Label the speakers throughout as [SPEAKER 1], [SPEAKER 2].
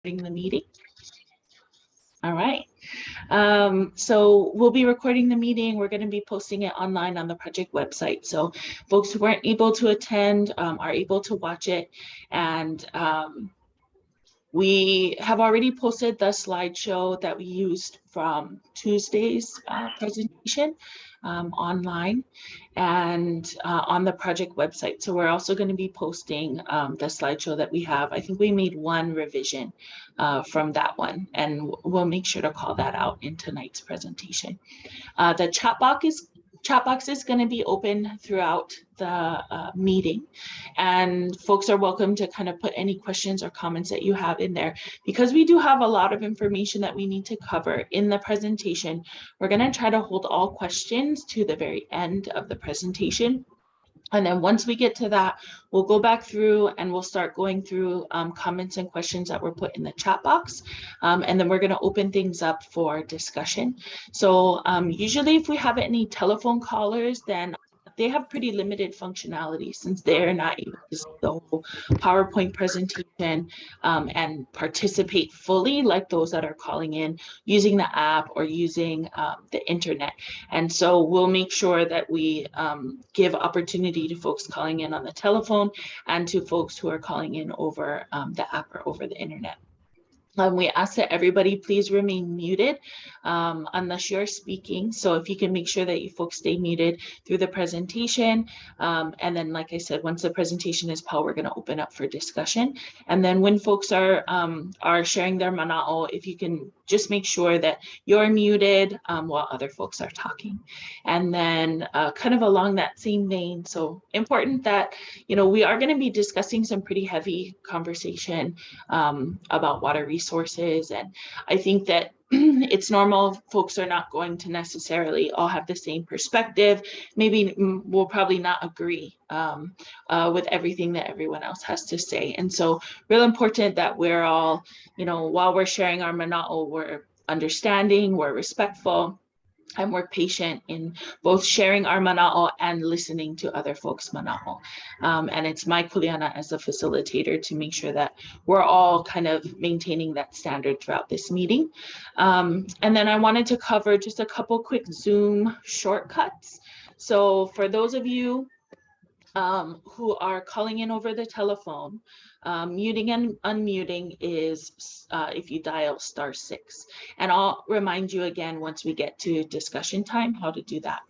[SPEAKER 1] recording the meeting? All right. So we'll be recording the meeting. We're going to be posting it online on the project website. So folks who weren't able to attend are able to watch it. And we have already posted the slideshow that we used from Tuesday's presentation online and on the project website. So we're also going to be posting the slideshow that we have. I think we made one revision from that one, and we'll make sure to call that out in tonight's presentation. The chat box is going to be open throughout the meeting, and folks are welcome to kind of put any questions or comments that you have in there. Because we do have a lot of information that we need to cover in the presentation, we're going to try to hold all questions to the very end of the presentation. And then once we get to that, we'll go back through and we'll start going through comments and questions that were put in the chat box. And then we're going to open things up for discussion. So usually if we have any telephone callers, then they have pretty limited functionality since they're not able to see the whole PowerPoint presentation and participate fully like those that are calling in using the app or using the internet. And so we'll make sure that we give opportunity to folks calling in on the telephone and to folks who are calling in over the app or over the internet. We ask that everybody please remain muted unless you're speaking. So if you can make sure that you folks stay muted through the presentation. And then, like I said, once the presentation is paused, we're going to open up for discussion. And then when folks are sharing their mana'o, if you can just make sure that you're muted while other folks are talking. And then kind of along that same vein, so important that, you know, we are going to be discussing some pretty heavy conversation about water resources. And I think that it's normal, folks are not going to necessarily all have the same perspective. Maybe we'll probably not agree with everything that everyone else has to say. And so real important that we're all, you know, while we're sharing our mana'o, we're understanding, we're respectful, and we're patient in both sharing our mana'o and listening to other folks' mana'o. And it's my kuleana as a facilitator to make sure that we're all kind of maintaining that standard throughout this meeting. And then I wanted to cover just a couple quick Zoom shortcuts. So for those of you who are calling in over the telephone, muting and unmuting is if you dial *6. And I'll remind you again once we get to discussion time how to do that.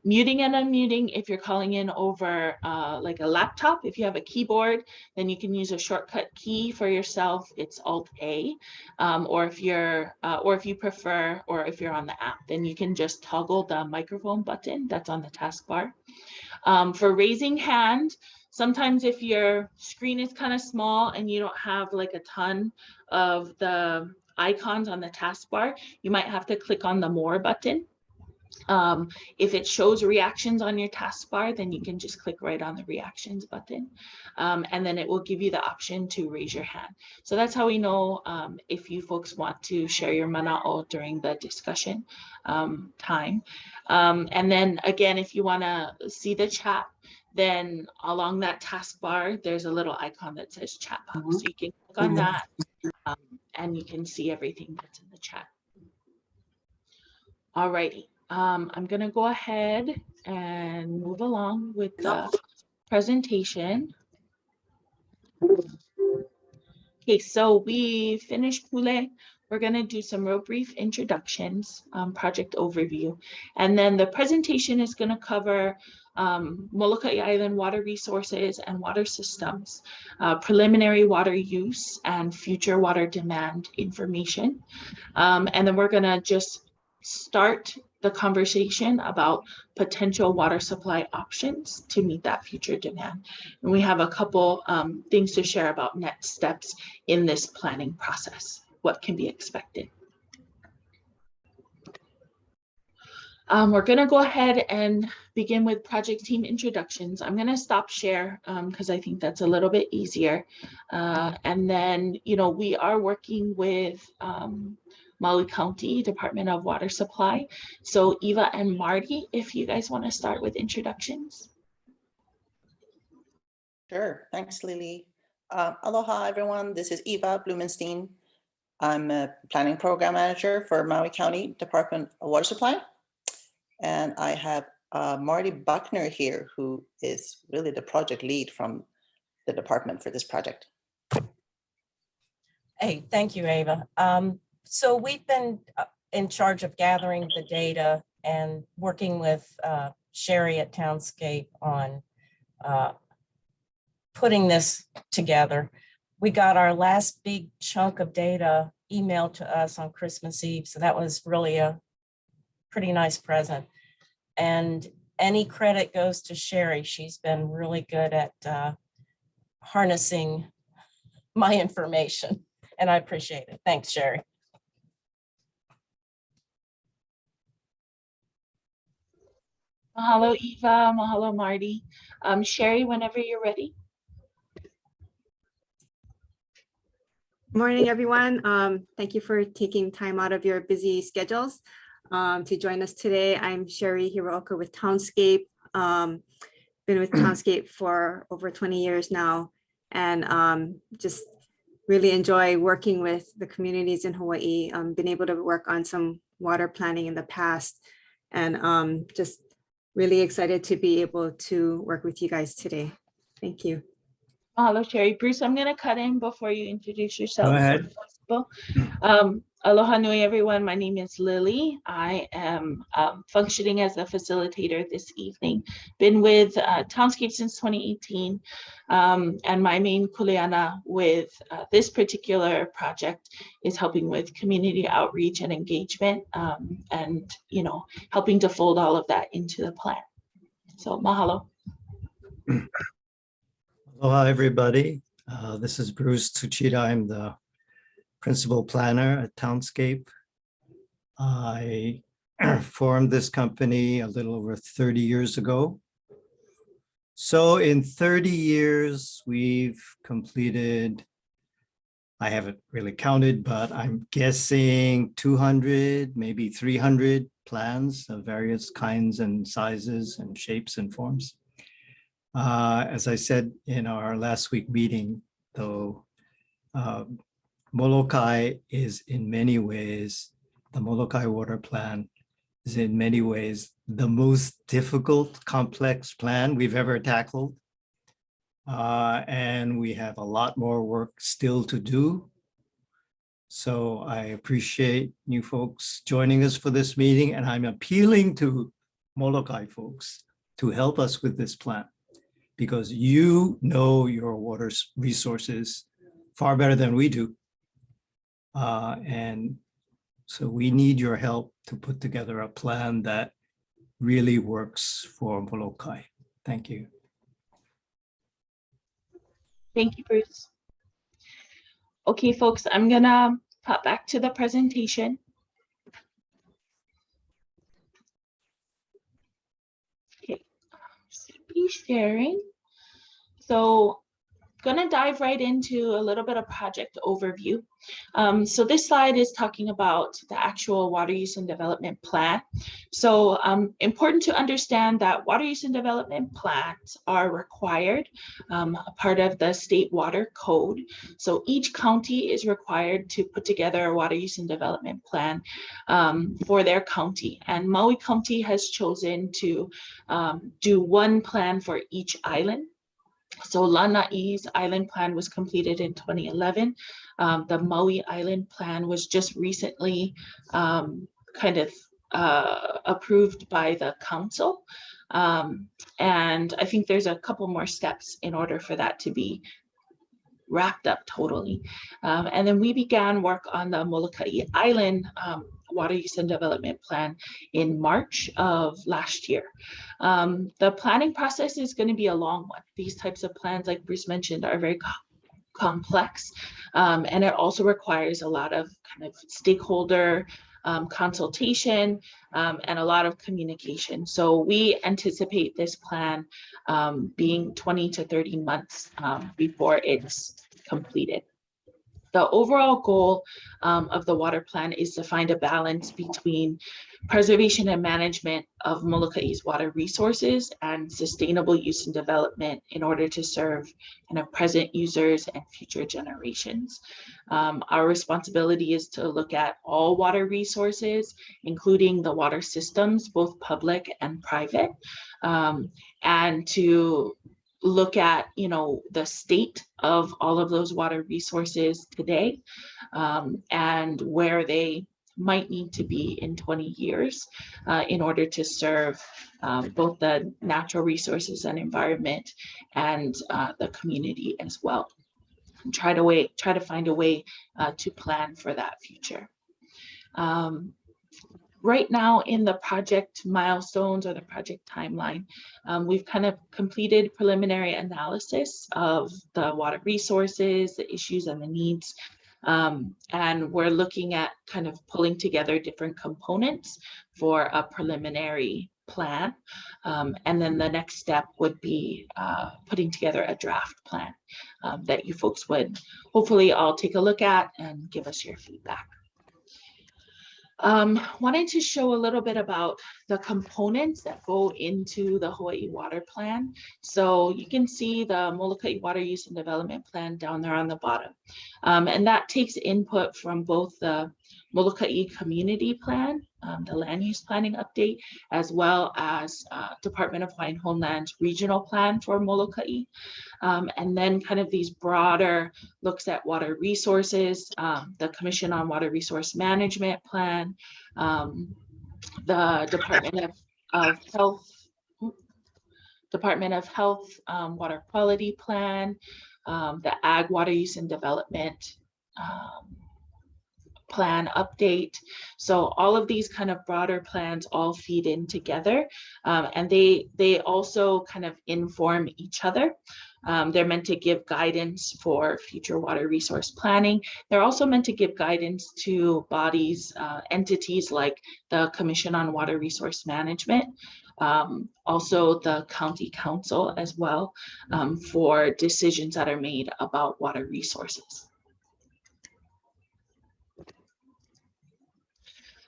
[SPEAKER 1] Muting and unmuting, if you're calling in over like a laptop, if you have a keyboard, then you can use a shortcut key for yourself. It's Alt-A, or if you prefer, or if you're on the app, then you can just toggle the microphone button that's on the taskbar. For raising hand, sometimes if your screen is kind of small and you don't have like a ton of the icons on the taskbar, you might have to click on the More button. If it shows reactions on your taskbar, then you can just click right on the reactions button, and then it will give you the option to raise your hand. So that's how we know if you folks want to share your mana'o during the discussion time. And then again, if you want to see the chat, then along that taskbar, there's a little icon that says chat box. So you can click on that and you can see everything that's in the chat. Alrighty. I'm going to go ahead and move along with the presentation. Okay, so we finished Pule. We're going to do some real brief introductions, project overview, and then the presentation is going to cover Moloka'i Island water resources and water systems, preliminary water use and future water demand information. And then we're going to just start the conversation about potential water supply options to meet that future demand. And we have a couple things to share about next steps in this planning process, what can be expected. We're going to go ahead and begin with project team introductions. I'm going to stop share because I think that's a little bit easier. And then, you know, we are working with Maui County Department of Water Supply. So Eva and Marty, if you guys want to start with introductions.
[SPEAKER 2] Sure, thanks, Lily. Aloha, everyone. This is Eva Blumenstein. I'm a planning program manager for Maui County Department of Water Supply. And I have Marty Buckner here, who is really the project lead from the department for this project.
[SPEAKER 3] Hey, thank you, Ava. So we've been in charge of gathering the data and working with Sherry at Townscape on putting this together. We got our last big chunk of data emailed to us on Christmas Eve. So that was really a pretty nice present. And any credit goes to Sherry. She's been really good at harnessing my information, and I appreciate it. Thanks, Sherry.
[SPEAKER 1] Mahalo, Eva. Mahalo, Marty. Sherry, whenever you're ready.
[SPEAKER 4] Morning, everyone. Thank you for taking time out of your busy schedules to join us today. I'm Sherry Hirooka with Townscape. Been with Townscape for over 20 years now, and just really enjoy working with the communities in Hawaii. Been able to work on some water planning in the past, and just really excited to be able to work with you guys today. Thank you.
[SPEAKER 1] Mahalo, Sherry. Bruce, I'm going to cut in before you introduce yourself.
[SPEAKER 5] Go ahead.
[SPEAKER 1] Aloha nui, everyone. My name is Lily. I am functioning as a facilitator this evening. Been with Townscape since 2018, and my main kuleana with this particular project is helping with community outreach and engagement, and helping to fold all of that into the plan. So mahalo.
[SPEAKER 5] Aloha, everybody. This is Bruce Tsuchida. I'm the principal planner at Townscape. I formed this company a little over 30 years ago. So in 30 years, we've completed, I haven't really counted, but I'm guessing 200, maybe 300 plans of various kinds and sizes and shapes and forms. As I said in our last week meeting, though, Moloka'i is in many ways, the Moloka'i water plan is in many ways the most difficult, complex plan we've ever tackled. And we have a lot more work still to do. So I appreciate you folks joining us for this meeting, and I'm appealing to Moloka'i folks to help us with this plan, because you know your water resources far better than we do. And so we need your help to put together a plan that really works for Moloka'i. Thank you.
[SPEAKER 1] Thank you, Bruce. Okay, folks, I'm gonna pop back to the presentation. Okay, be sharing. So gonna dive right into a little bit of project overview. So this slide is talking about the actual water use and development plan. So important to understand that water use and development plans are required, a part of the state water code. So each county is required to put together a water use and development plan for their county. And Maui County has chosen to do one plan for each island. So Lanai's island plan was completed in 2011. The Maui island plan was just recently approved by the council. And I think there's a couple more steps in order for that to be wrapped up totally. And then we began work on the Moloka'i Island water use and development plan in March of last year. The planning process is going to be a long one. These types of plans, like Bruce mentioned, are very complex, and it also requires a lot of kind of stakeholder consultation and a lot of communication. So we anticipate this plan being 20 to 30 months before it's completed. The overall goal of the water plan is to find a balance between preservation and management of Moloka'i's water resources and sustainable use and development in order to serve kind of present users and future generations. Our responsibility is to look at all water resources, including the water systems, both public and private, and to look at, you know, the state of all of those water resources today, and where they might need to be in 20 years in order to serve both the natural resources and environment and the community as well. And try to find a way to plan for that future. Right now in the project milestones or the project timeline, we've kind of completed preliminary analysis of the water resources, the issues and the needs. And we're looking at kind of pulling together different components for a preliminary plan. And then the next step would be putting together a draft plan that you folks would hopefully all take a look at and give us your feedback. Wanted to show a little bit about the components that go into the Hawaii Water Plan. So you can see the Moloka'i Water Use and Development Plan down there on the bottom. And that takes input from both the Moloka'i Community Plan, the Land Use Planning Update, as well as Department of Hawaiian Homeland's Regional Plan for Moloka'i. And then kind of these broader looks at water resources, the Commission on Water Resource Management Plan, the Department of Health Water Quality Plan, the Ag Water Use and Development Plan update. So all of these kind of broader plans all feed in together, and they also kind of inform each other. They're meant to give guidance for future water resource planning. They're also meant to give guidance to bodies, entities like the Commission on Water Resource Management, also the County Council as well, for decisions that are made about water resources.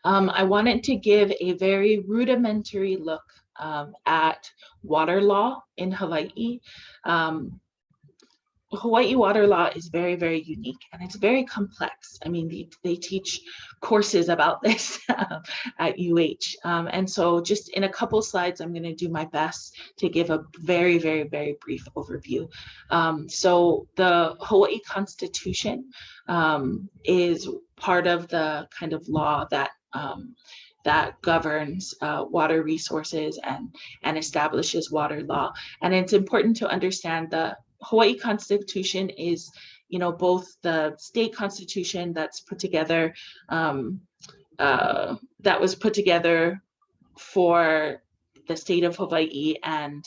[SPEAKER 1] I wanted to give a very rudimentary look at water law in Hawaii. Hawaii water law is very, very unique and it's very complex. I mean, they teach courses about this at UH. And so just in a couple slides, I'm going to do my best to give a very, very, very brief overview. So the Hawaii Constitution is part of the kind of law that that governs water resources and establishes water law. And it's important to understand the Hawaii Constitution is, you know, both the state constitution that's put together, that was put together for the state of Hawaii, and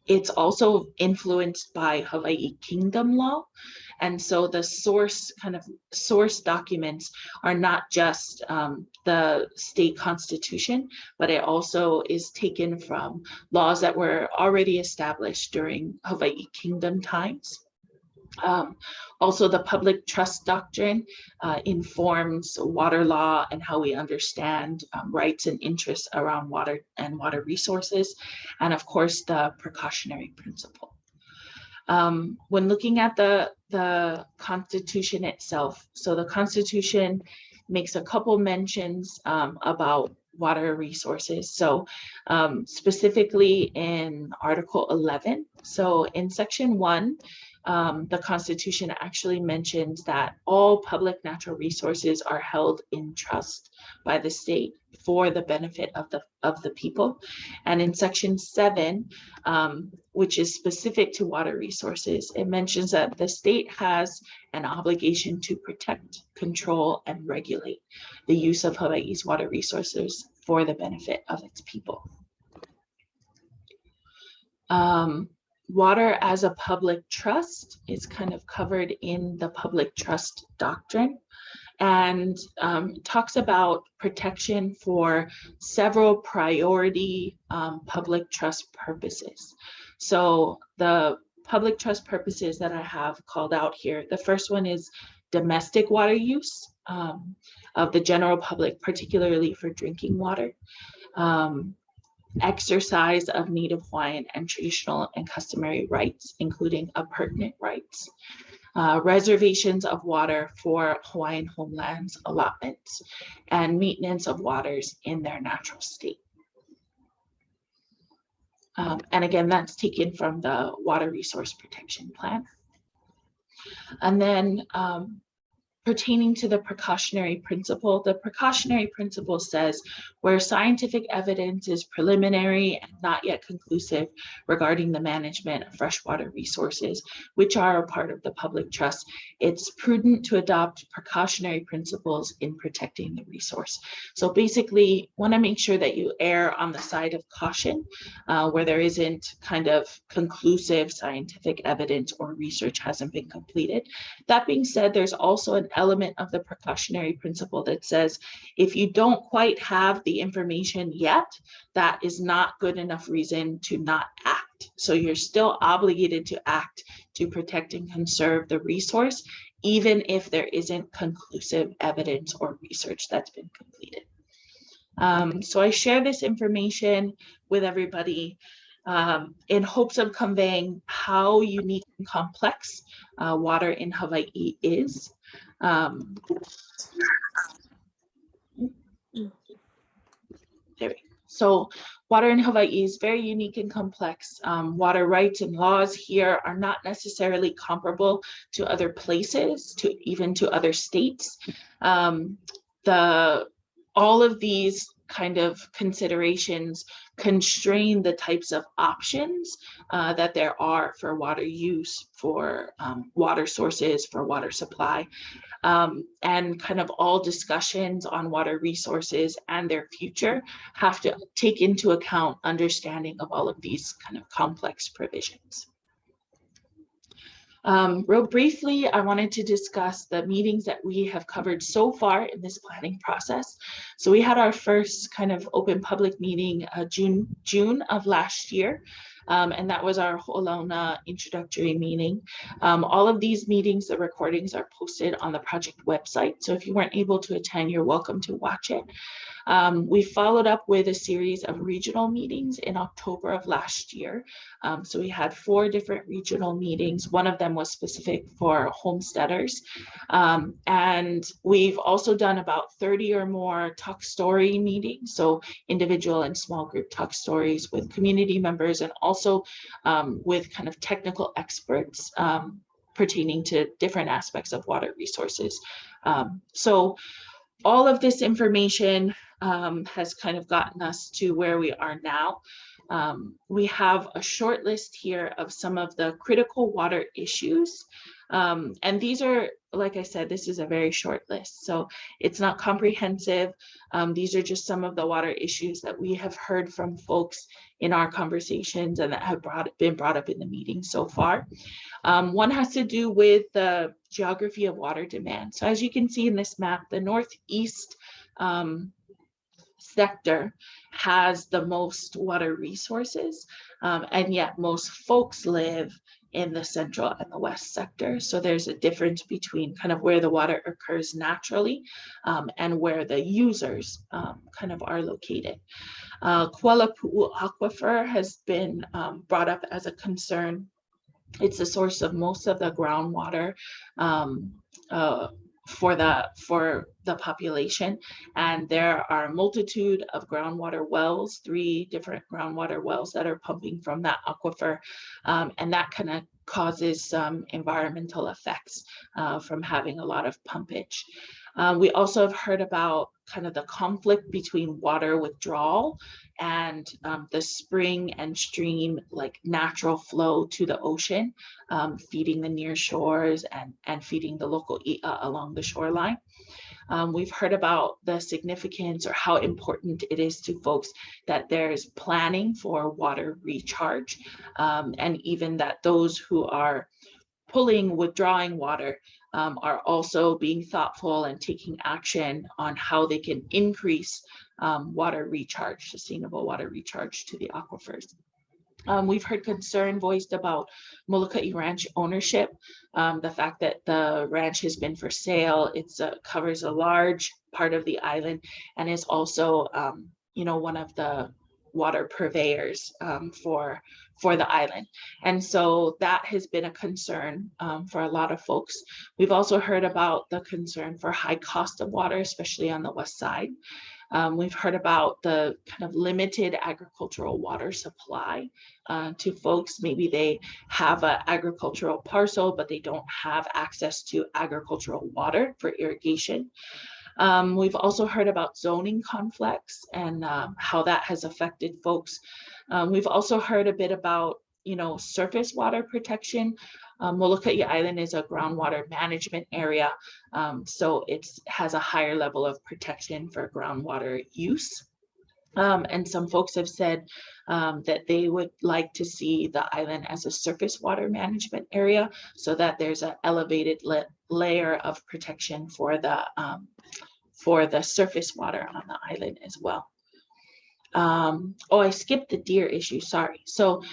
[SPEAKER 1] it's also influenced by Hawaii Kingdom law. And so the source documents are not just the state constitution, but it also is taken from laws that were already established during Hawaii Kingdom times. Also, the public trust doctrine informs water law and how we understand rights and interests around water and water resources, and of course, the precautionary principle. When looking at the Constitution itself, so the Constitution makes a couple mentions about water resources. So specifically in Article 11, so in Section 1, the Constitution actually mentions that all public natural resources are held in trust by the state for the benefit of the people. And in Section 7, which is specific to water resources, it mentions that the state has an obligation to protect, control, and regulate the use of Hawaii's water resources for the benefit of its people. Water as a public trust is kind of covered in the public trust doctrine, and talks about protection for several priority public trust purposes. So the public trust purposes that I have called out here. The first one is domestic water use of the general public, particularly for drinking water. Exercise of Native Hawaiian and traditional and customary rights, including appurtenant rights. Reservations of water for Hawaiian homelands allotments, and maintenance of waters in their natural state. And again, that's taken from the Water Resource Protection Plan. And then pertaining to the precautionary principle, the precautionary principle says where scientific evidence is preliminary and not yet conclusive regarding the management of freshwater resources, which are a part of the public trust, it's prudent to adopt precautionary principles in protecting the resource. So basically, want to make sure that you err on the side of caution where there isn't kind of conclusive scientific evidence or research hasn't been completed. That being said, there's also an element of the precautionary principle that says if you don't quite have the information yet, that is not good enough reason to not act. So you're still obligated to act to protect and conserve the resource, even if there isn't conclusive evidence or research that's been completed. So I share this information with everybody in hopes of conveying how unique and complex water in Hawaii is. There we go. So water in Hawaii is very unique and complex. Water rights and laws here are not necessarily comparable to other places, even to other states. All of these kind of considerations constrain the types of options that there are for water use, for water sources, for water supply, and kind of all discussions on water resources and their future have to take into account understanding of all of these kind of complex provisions. Real briefly, I wanted to discuss the meetings that we have covered so far in this planning process. So we had our first kind of open public meeting June of last year. And that was our Ho'olauna introductory meeting. All of these meetings, the recordings are posted on the project website. So if you weren't able to attend, you're welcome to watch it. We followed up with a series of regional meetings in October of last year. So we had 4 different regional meetings. One of them was specific for homesteaders. And we've also done about 30 or more talk story meetings. So individual and small group talk stories with community members and also with kind of technical experts pertaining to different aspects of water resources. So all of this information has kind of gotten us to where we are now. We have a short list here of some of the critical water issues. And these are, like I said, this is a very short list, so it's not comprehensive. These are just some of the water issues that we have heard from folks in our conversations and that have been brought up in the meeting so far. One has to do with the geography of water demand. So as you can see in this map, the northeast sector has the most water resources, and yet most folks live in the central and the west sector. So there's a difference between kind of where the water occurs naturally and where the users kind of are located. Kualapu'u Aquifer has been brought up as a concern. It's the source of most of the groundwater for the population, and there are a multitude of groundwater wells, 3 different groundwater wells that are pumping from that aquifer, and that kind of causes some environmental effects from having a lot of pumpage. We also have heard about kind of the conflict between water withdrawal and the spring and stream like natural flow to the ocean, feeding the near shores and feeding the local along the shoreline. We've heard about the significance or how important it is to folks that there's planning for water recharge, and even that those who are withdrawing water are also being thoughtful and taking action on how they can increase water recharge, sustainable water recharge to the aquifers. We've heard concern voiced about Moloka'i Ranch ownership, the fact that the ranch has been for sale. It covers a large part of the island and is also, one of the water purveyors for the island. And so that has been a concern for a lot of folks. We've also heard about the concern for high cost of water, especially on the west side. We've heard about the kind of limited agricultural water supply to folks. Maybe they have an agricultural parcel, but they don't have access to agricultural water for irrigation. We've also heard about zoning conflicts and how that has affected folks. We've also heard a bit about, surface water protection. Moloka'i Island is a groundwater management area, so it has a higher level of protection for groundwater use. And some folks have said that they would like to see the island as a surface water management area so that there's an elevated layer of protection for the surface water on the island as well. I skipped the deer issue, sorry. So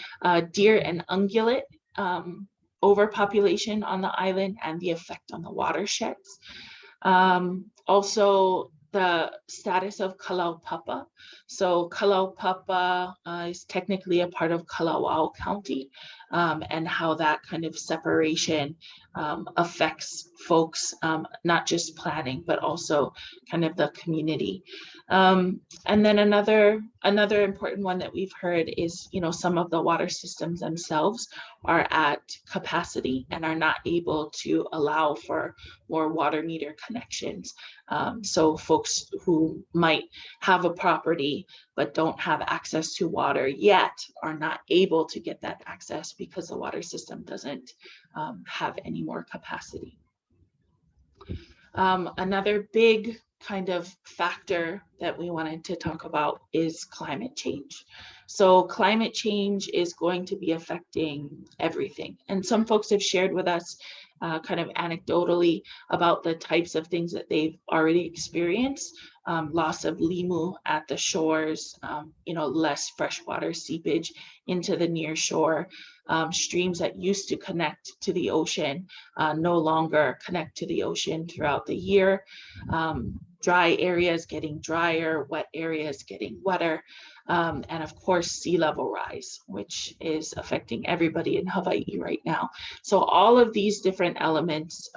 [SPEAKER 1] deer and ungulate overpopulation on the island and the effect on the watersheds. Also, the status of Kalaupapa. So Kalaupapa is technically a part of Kalawao County, and how that kind of separation affects folks, not just planning, but also kind of the community. And then another important one that we've heard is, some of the water systems themselves are at capacity and are not able to allow for more water meter connections. So folks who might have a property but don't have access to water yet are not able to get that access because the water system doesn't have any more capacity. Another big kind of factor that we wanted to talk about is climate change. So climate change is going to be affecting everything. And some folks have shared with us kind of anecdotally about the types of things that they've already experienced. Loss of limu at the shores, less freshwater seepage into the near shore. Streams that used to connect to the ocean no longer connect to the ocean throughout the year. Dry areas getting drier, wet areas getting wetter, and of course sea level rise, which is affecting everybody in Hawaii right now. So all of these different elements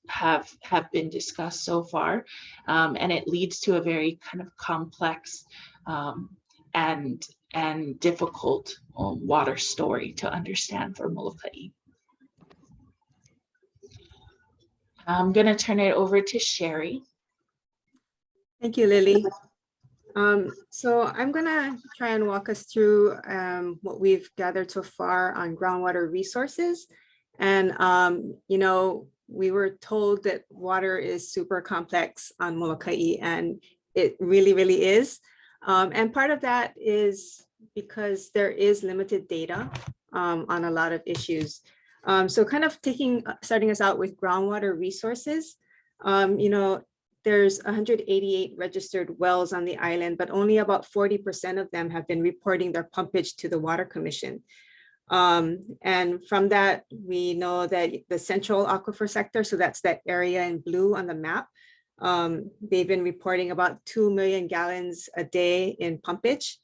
[SPEAKER 1] have been discussed so far, and it leads to a very kind of complex and difficult water story to understand for Moloka'i. I'm going to turn it over to Sherry.
[SPEAKER 4] Thank you, Lily. So I'm gonna try and walk us through what we've gathered so far on groundwater resources. And, we were told that water is super complex on Moloka'i, and it really, really is. And part of that is because there is limited data on a lot of issues. So kind of starting us out with groundwater resources, there's 188 registered wells on the island, but only about 40% of them have been reporting their pumpage to the Water Commission. And from that, we know that the central aquifer sector, so that's that area in blue on the map, they've been reporting about 2 million gallons a day in pumpage.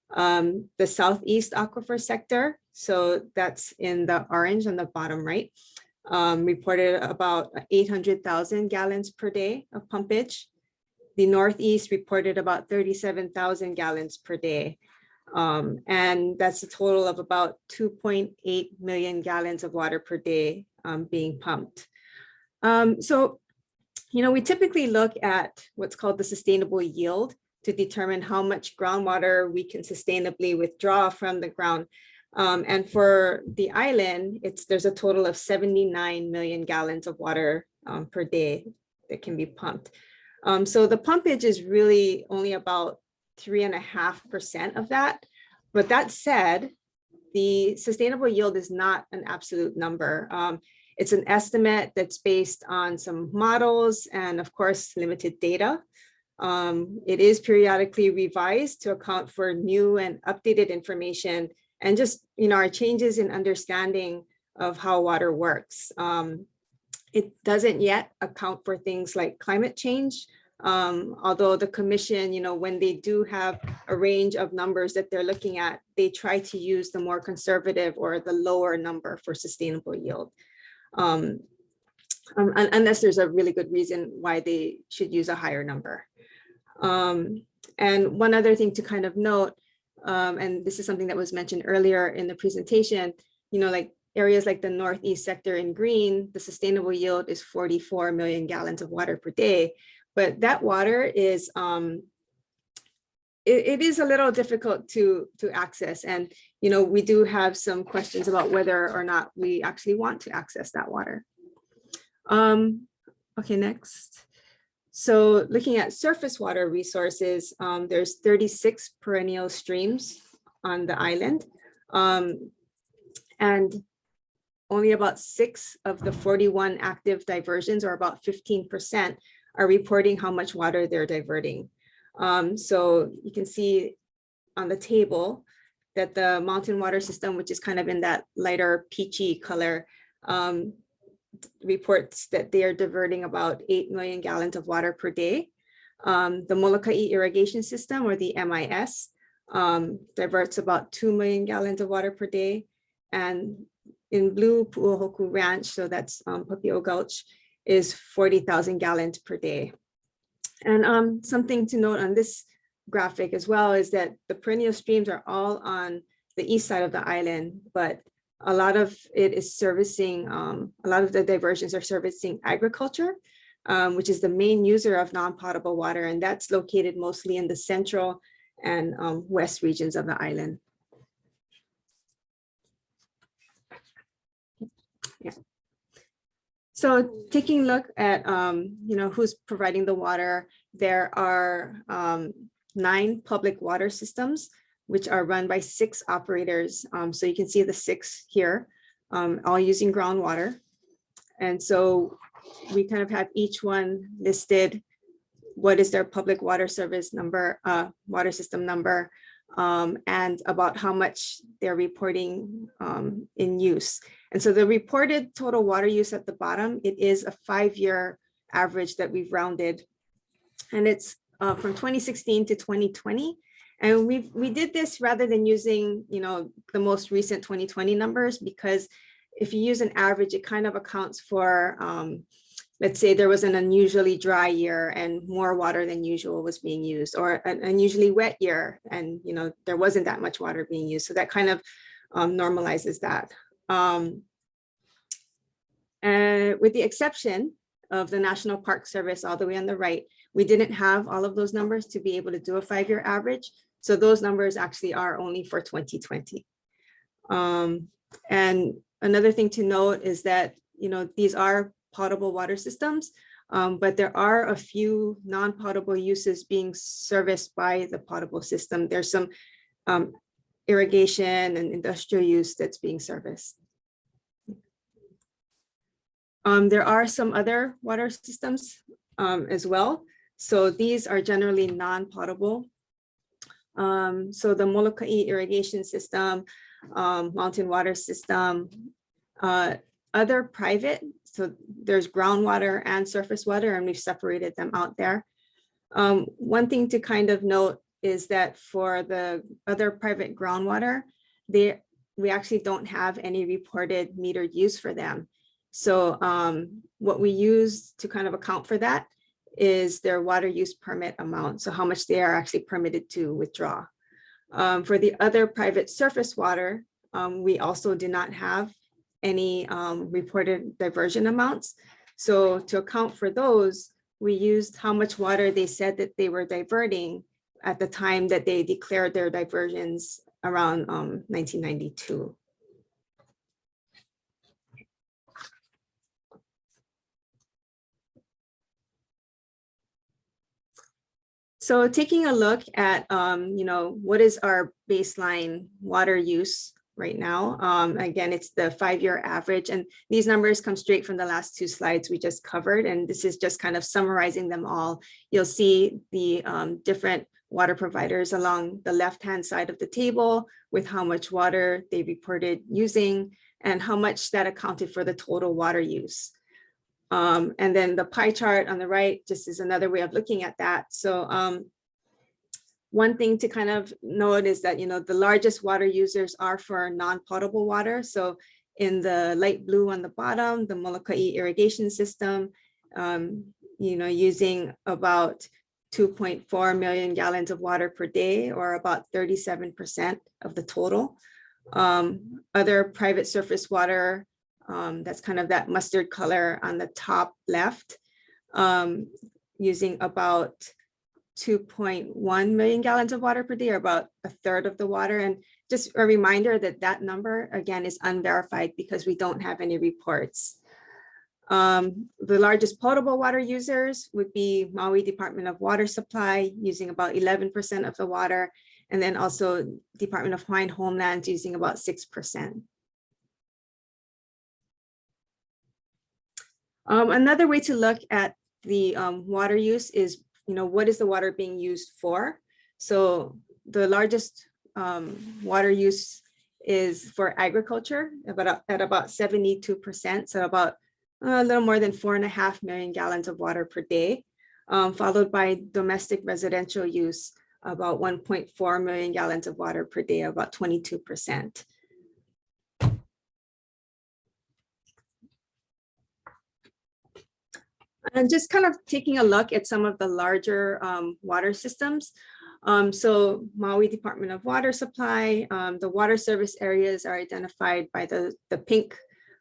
[SPEAKER 4] The southeast aquifer sector, so that's in the orange on the bottom right, reported about 800,000 gallons per day of pumpage. The Northeast reported about 37,000 gallons per day. And that's a total of about 2.8 million gallons of water per day being pumped. So, we typically look at what's called the sustainable yield to determine how much groundwater we can sustainably withdraw from the ground. And for the island, there's a total of 79 million gallons of water per day that can be pumped. So the pumpage is really only about 3.5% of that. But that said, the sustainable yield is not an absolute number. It's an estimate that's based on some models and, of course, limited data. It is periodically revised to account for new and updated information and just, our changes in understanding of how water works. It doesn't yet account for things like climate change, although the commission, when they do have a range of numbers that they're looking at, they try to use the more conservative or the lower number for sustainable yield. Unless there's a really good reason why they should use a higher number. And one other thing to kind of note, and this is something that was mentioned earlier in the presentation, like areas like the Northeast sector in green, the sustainable yield is 44 million gallons of water per day. But that water is, it is a little difficult to access. And, we do have some questions about whether or not we actually want to access that water. Okay, next. So looking at surface water resources, there's 36 perennial streams on the island. And only about 6 of the 41 active diversions, or about 15%, are reporting how much water they're diverting. So you can see on the table that the mountain water system, which is kind of in that lighter peachy color, reports that they are diverting about 8 million gallons of water per day. The Moloka'i irrigation system, or the MIS, diverts about 2 million gallons of water per day. And in blue, Pu'uhoku Ranch, so that's Papio Gulch, is 40,000 gallons per day. And something to note on this graphic as well is that the perennial streams are all on the east side of the island, but a lot of it is servicing, a lot of the diversions are servicing agriculture, which is the main user of non-potable water, and that's located mostly in the central and west regions of the island. Yeah. So taking a look at who's providing the water, there are 9 public water systems, which are run by 6 operators. So you can see the 6 here, all using groundwater. And so we kind of have each one listed, what is their public water service number, water system number, and about how much they're reporting in use. And so the reported total water use at the bottom, it is a 5-year average that we've rounded. And it's from 2016 to 2020. And we did this rather than using, the most recent 2020 numbers, because if you use an average, it kind of accounts for, let's say there was an unusually dry year and more water than usual was being used, or an unusually wet year and there wasn't that much water being used. So that kind of normalizes that. And with the exception of the National Park Service all the way on the right, we didn't have all of those numbers to be able to do a 5-year average. So those numbers actually are only for 2020. And another thing to note is that, these are potable water systems, but there are a few non-potable uses being serviced by the potable system. There's some irrigation and industrial use that's being serviced. There are some other water systems as well. So these are generally non-potable. So the Moloka'i irrigation system, mountain water system, other private, so there's groundwater and surface water, and we've separated them out there. One thing to kind of note is that for the other private groundwater, we actually don't have any reported metered use for them. So what we use to kind of account for that is their water use permit amount, so how much they are actually permitted to withdraw. For the other private surface water, we also do not have any reported diversion amounts. So to account for those, we used how much water they said that they were diverting at the time that they declared their diversions around 1992. So taking a look at, what is our baseline water use right now. Again, it's the 5-year average, and these numbers come straight from the last 2 slides we just covered, and this is just kind of summarizing them all. You'll see the different water providers along the left-hand side of the table with how much water they reported using and how much that accounted for the total water use. And then the pie chart on the right just is another way of looking at that. So one thing to kind of note is that, the largest water users are for non-potable water. So in the light blue on the bottom, the Moloka'i irrigation system, using about 2.4 million gallons of water per day, or about 37% of the total. Other private surface water, that's kind of that mustard color on the top left, using about 2.1 million gallons of water per day, or about a third of the water. And just a reminder that that number, again, is unverified because we don't have any reports. The largest potable water users would be Maui Department of Water Supply, using about 11% of the water, and then also Department of Hawaiian Homelands using about 6%. Another way to look at the water use is, what is the water being used for? So the largest water use is for agriculture, at about 72%, so about a little more than 4.5 million gallons of water per day, followed by domestic residential use, about 1.4 million gallons of water per day, about 22%. And just kind of taking a look at some of the larger water systems. So Maui Department of Water Supply, the water service areas are identified by the pink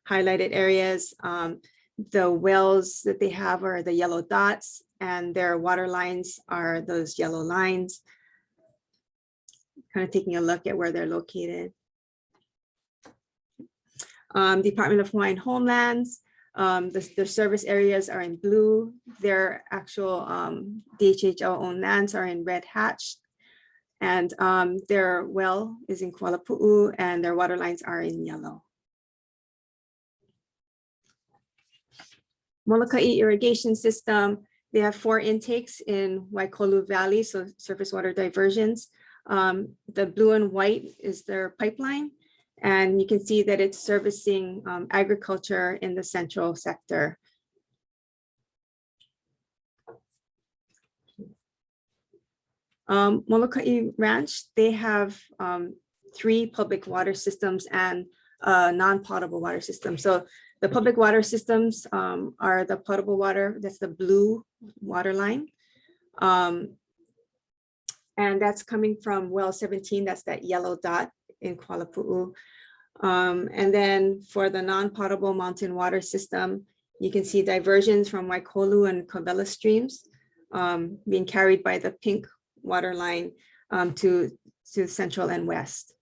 [SPEAKER 4] highlighted areas. The wells that they have are the yellow dots, and their water lines are those yellow lines. Kind of taking a look at where they're located. Department of Hawaiian Homelands, the service areas are in blue. Their actual DHHL owned lands are in red hatched. And their well is in Kuala Pu'u, and their water lines are in yellow. Moloka'i irrigation system, they have 4 intakes in Waikolu Valley, so surface water diversions. The blue and white is their pipeline, and you can see that it's servicing agriculture in the central sector. Moloka'i Ranch, they have 3 public water systems and a non-potable water system. So the public water systems are the potable water, that's the blue water line. And that's coming from well 17, that's that yellow dot in Kuala Pu'u. And then for the non-potable mountain water system, you can see diversions from Waikolu and Kobela streams being carried by the pink water line to central and west.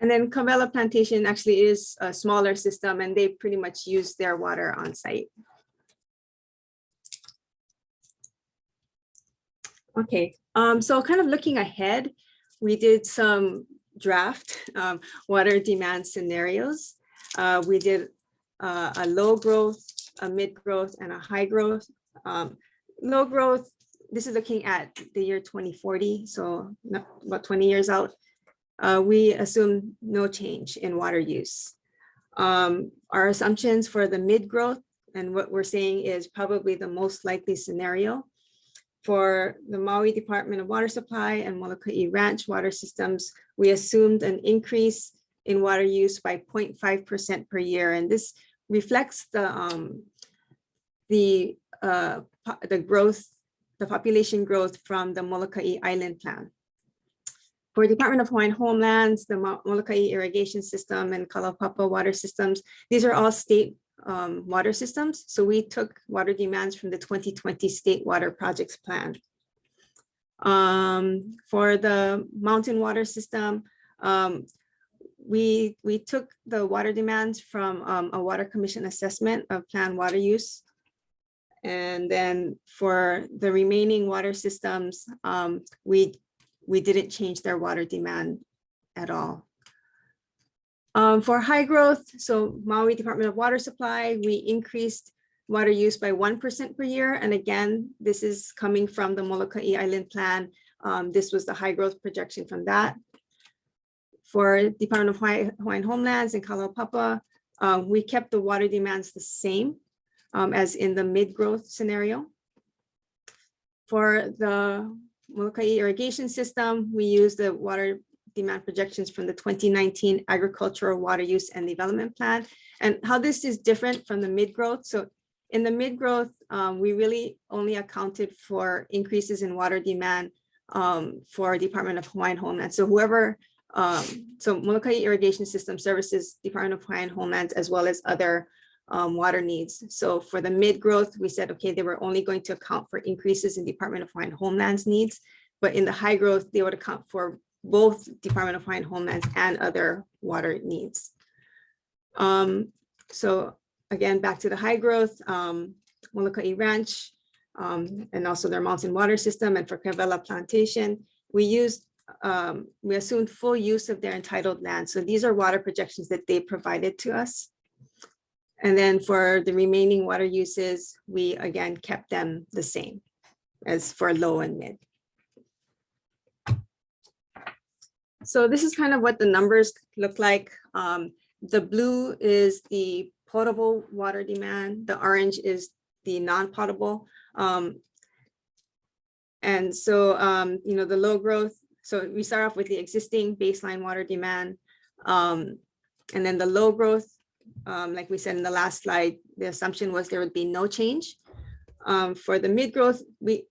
[SPEAKER 4] And then Kobela Plantation actually is a smaller system, and they pretty much use their water on site. Okay, so kind of looking ahead, we did some draft water demand scenarios. We did a low growth, a mid growth, and a high growth. Low growth, this is looking at the year 2040, so about 20 years out. We assume no change in water use. Our assumptions for the mid growth, and what we're saying is probably the most likely scenario. For the Maui Department of Water Supply and Moloka'i Ranch water systems, we assumed an increase in water use by 0.5% per year. And this reflects the growth, the population growth from the Moloka'i Island Plan. For Department of Hawaiian Homelands, the Moloka'i irrigation system and Kalaupapa water systems, these are all state water systems. So we took water demands from the 2020 State Water Projects Plan. For the mountain water system, we took the water demands from a Water Commission assessment of planned water use. And then for the remaining water systems, we we didn't change their water demand at all. For high growth, so Maui Department of Water Supply, we increased water use by 1% per year. And again, this is coming from the Moloka'i Island Plan. This was the high growth projection from that. For Department of Hawaiian Homelands and Kalaupapa, we kept the water demands the same as in the mid-growth scenario. For the Moloka'i irrigation system, we use the water demand projections from the 2019 Agricultural Water Use and Development Plan. And how this is different from the mid-growth. So in the mid-growth, we really only accounted for increases in water demand for Department of Hawaiian Homeland. So whoever, so Moloka'i irrigation system services Department of Hawaiian Homelands as well as other water needs. So for the mid-growth, we said, okay, they were only going to account for increases in Department of Hawaiian Homelands needs, but in the high growth, they would account for both Department of Hawaiian Homelands and other water needs. So again, back to the high growth, Moloka'i Ranch, and also their mountain water system, and for Kawela Plantation, we assumed full use of their entitled land. So these are water projections that they provided to us. And then for the remaining water uses, we again kept them the same as for low and mid. So this is kind of what the numbers look like. The blue is the potable water demand. The orange is the non-potable. And so, you know, the low growth. So we start off with the existing baseline water demand. And then the low growth, like we said in the last slide, the assumption was there would be no change. For the mid growth, we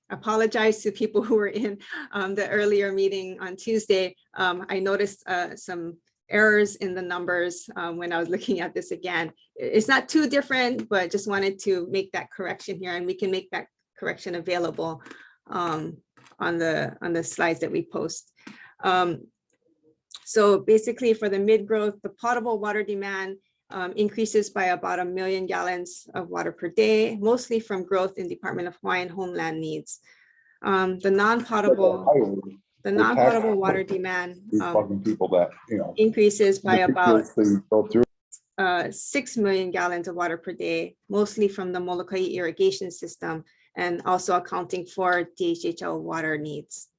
[SPEAKER 4] apologize to people who were in the earlier meeting on Tuesday. I noticed some errors in the numbers when I was looking at this again. It's not too different, but just wanted to make that correction here, and we can make that correction available on the slides that we post. So basically for the mid growth, the potable water demand increases by about 1 million gallons of water per day, mostly from growth in Department of Hawaiian Homeland needs. The non-potable water demand
[SPEAKER 6] people that, you know,
[SPEAKER 4] increases by about 6 million gallons of water per day, mostly from the Moloka'i irrigation system, and also accounting for DHHL water needs.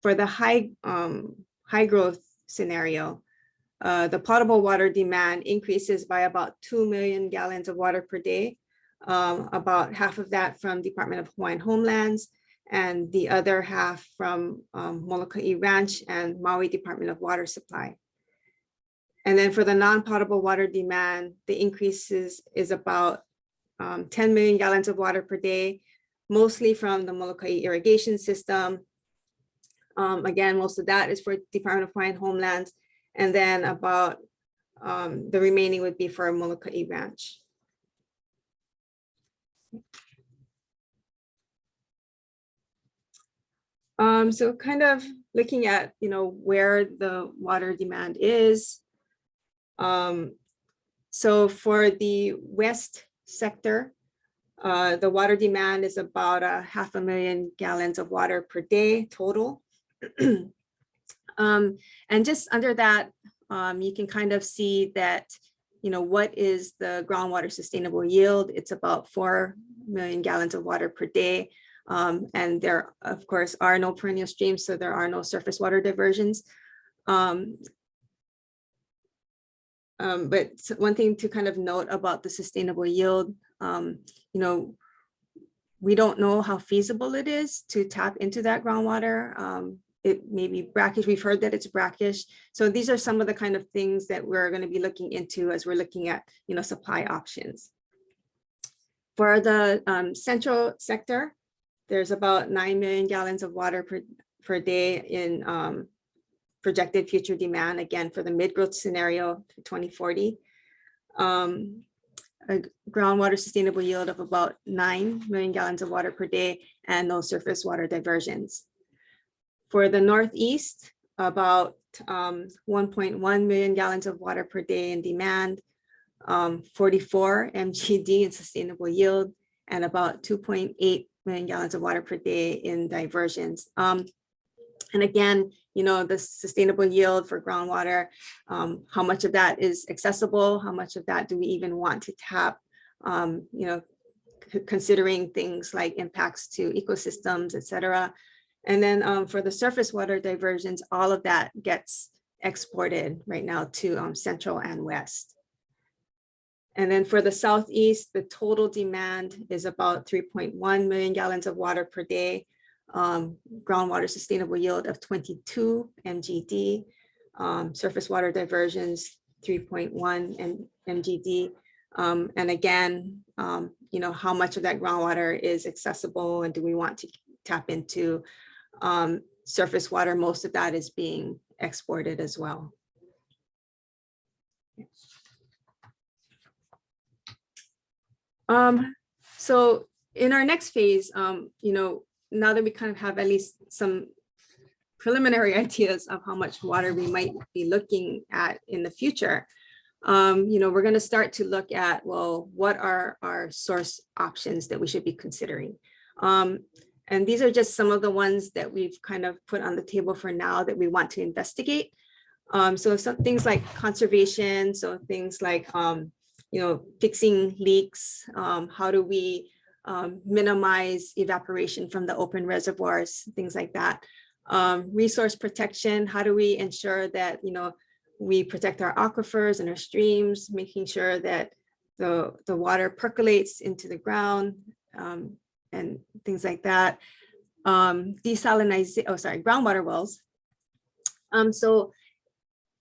[SPEAKER 4] For the high growth scenario, the potable water demand increases by about 2 million gallons of water per day, about half of that from Department of Hawaiian Homelands, and the other half from Moloka'i Ranch and Maui Department of Water Supply. And then for the non-potable water demand, the increases is about 10 million gallons of water per day, mostly from the Moloka'i irrigation system. Again, most of that is for Department of Hawaiian Homelands, and then about the remaining would be for Moloka'i Ranch. So kind of looking at, you know, where the water demand is. So for the west sector, the water demand is about 500,000 gallons of water per day total. And just under that, you can kind of see that, you know, what is the groundwater sustainable yield? It's about 4 million gallons of water per day. And there, of course, are no perennial streams, so there are no surface water diversions. But one thing to kind of note about the sustainable yield, you know, we don't know how feasible it is to tap into that groundwater. It may be brackish. We've heard that it's brackish. So these are some of the kind of things that we're going to be looking into as we're looking at, you know, supply options. For the central sector, there's about 9 million gallons of water per day in projected future demand, again, for the mid-growth scenario to 2040. A groundwater sustainable yield of about 9 million gallons of water per day and no surface water diversions. For the Northeast, about 1.1 million gallons of water per day in demand, 44 MGD in sustainable yield, and about 2.8 million gallons of water per day in diversions. And again, the sustainable yield for groundwater, how much of that is accessible? How much of that do we even want to tap? Considering things like impacts to ecosystems, et cetera. And then for the surface water diversions, all of that gets exported right now to Central and West. And then for the Southeast, the total demand is about 3.1 million gallons of water per day, groundwater sustainable yield of 22 MGD, surface water diversions 3.1 MGD. And again, how much of that groundwater is accessible and do we want to tap into surface water? Most of that is being exported as well. So in our next phase, now that we kind of have at least some preliminary ideas of how much water we might be looking at in the future, we're going to start to look at, well, what are our source options that we should be considering? And these are just some of the ones that we've kind of put on the table for now that we want to investigate. So some things like conservation, so things like, fixing leaks, how do we minimize evaporation from the open reservoirs, things like that. Resource protection, how do we ensure that, we protect our aquifers and our streams, making sure that the water percolates into the ground and things like that. Groundwater wells. So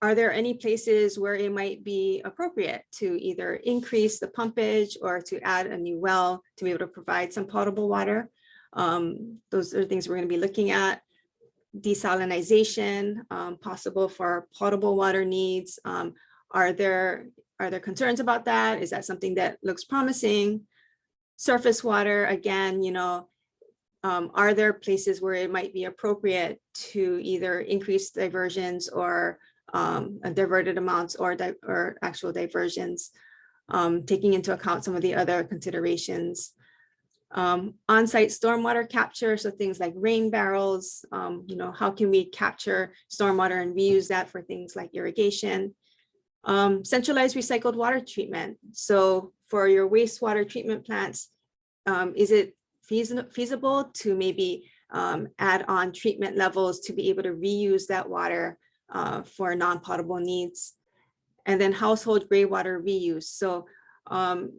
[SPEAKER 4] are there any places where it might be appropriate to either increase the pumpage or to add a new well to be able to provide some potable water? Those are things we're going to be looking at. Desalinization, possible for potable water needs. Are there concerns about that? Is that something that looks promising? Surface water, again, are there places where it might be appropriate to either increase diversions or diverted amounts or actual diversions, taking into account some of the other considerations? On-site stormwater capture, so things like rain barrels, how can we capture stormwater and reuse that for things like irrigation? Centralized recycled water treatment. So for your wastewater treatment plants, is it feasible to maybe add on treatment levels to be able to reuse that water for non-potable needs? And then household gray water reuse. So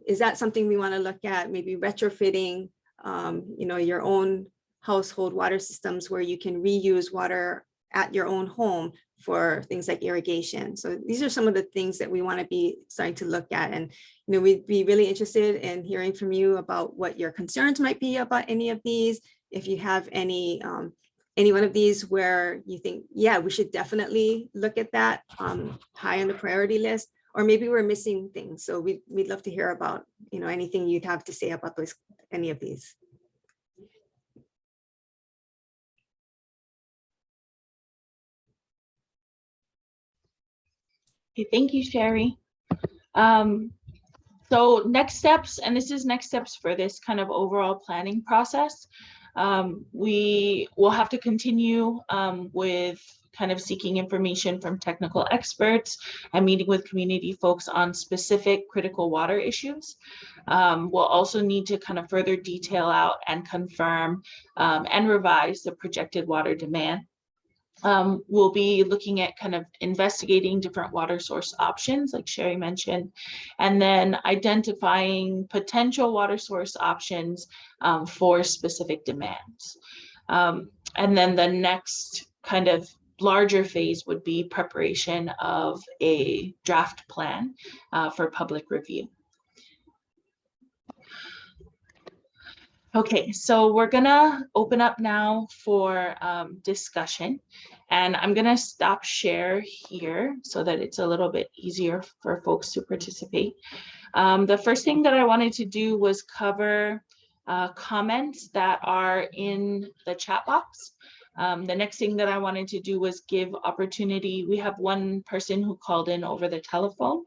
[SPEAKER 4] is that something we want to look at, maybe retrofitting, your own household water systems where you can reuse water at your own home for things like irrigation? So these are some of the things that we want to be starting to look at. And, we'd be really interested in hearing from you about what your concerns might be about any of these. If you have any one of these where you think, yeah, we should definitely look at that high on the priority list, or maybe we're missing things. So we'd love to hear about, anything you'd have to say about any of these.
[SPEAKER 1] Okay, thank you, Sherry. So next steps, and this is next steps for this kind of overall planning process. We will have to continue with kind of seeking information from technical experts and meeting with community folks on specific critical water issues. We'll also need to kind of further detail out and confirm and revise the projected water demand. We'll be looking at kind of investigating different water source options, like Sherry mentioned, and then identifying potential water source options for specific demands. And then the next kind of larger phase would be preparation of a draft plan for public review. Okay, so we're gonna open up now for discussion, and I'm gonna stop share here so that it's a little bit easier for folks to participate. The first thing that I wanted to do was cover comments that are in the chat box. The next thing that I wanted to do was give opportunity. We have one person who called in over the telephone.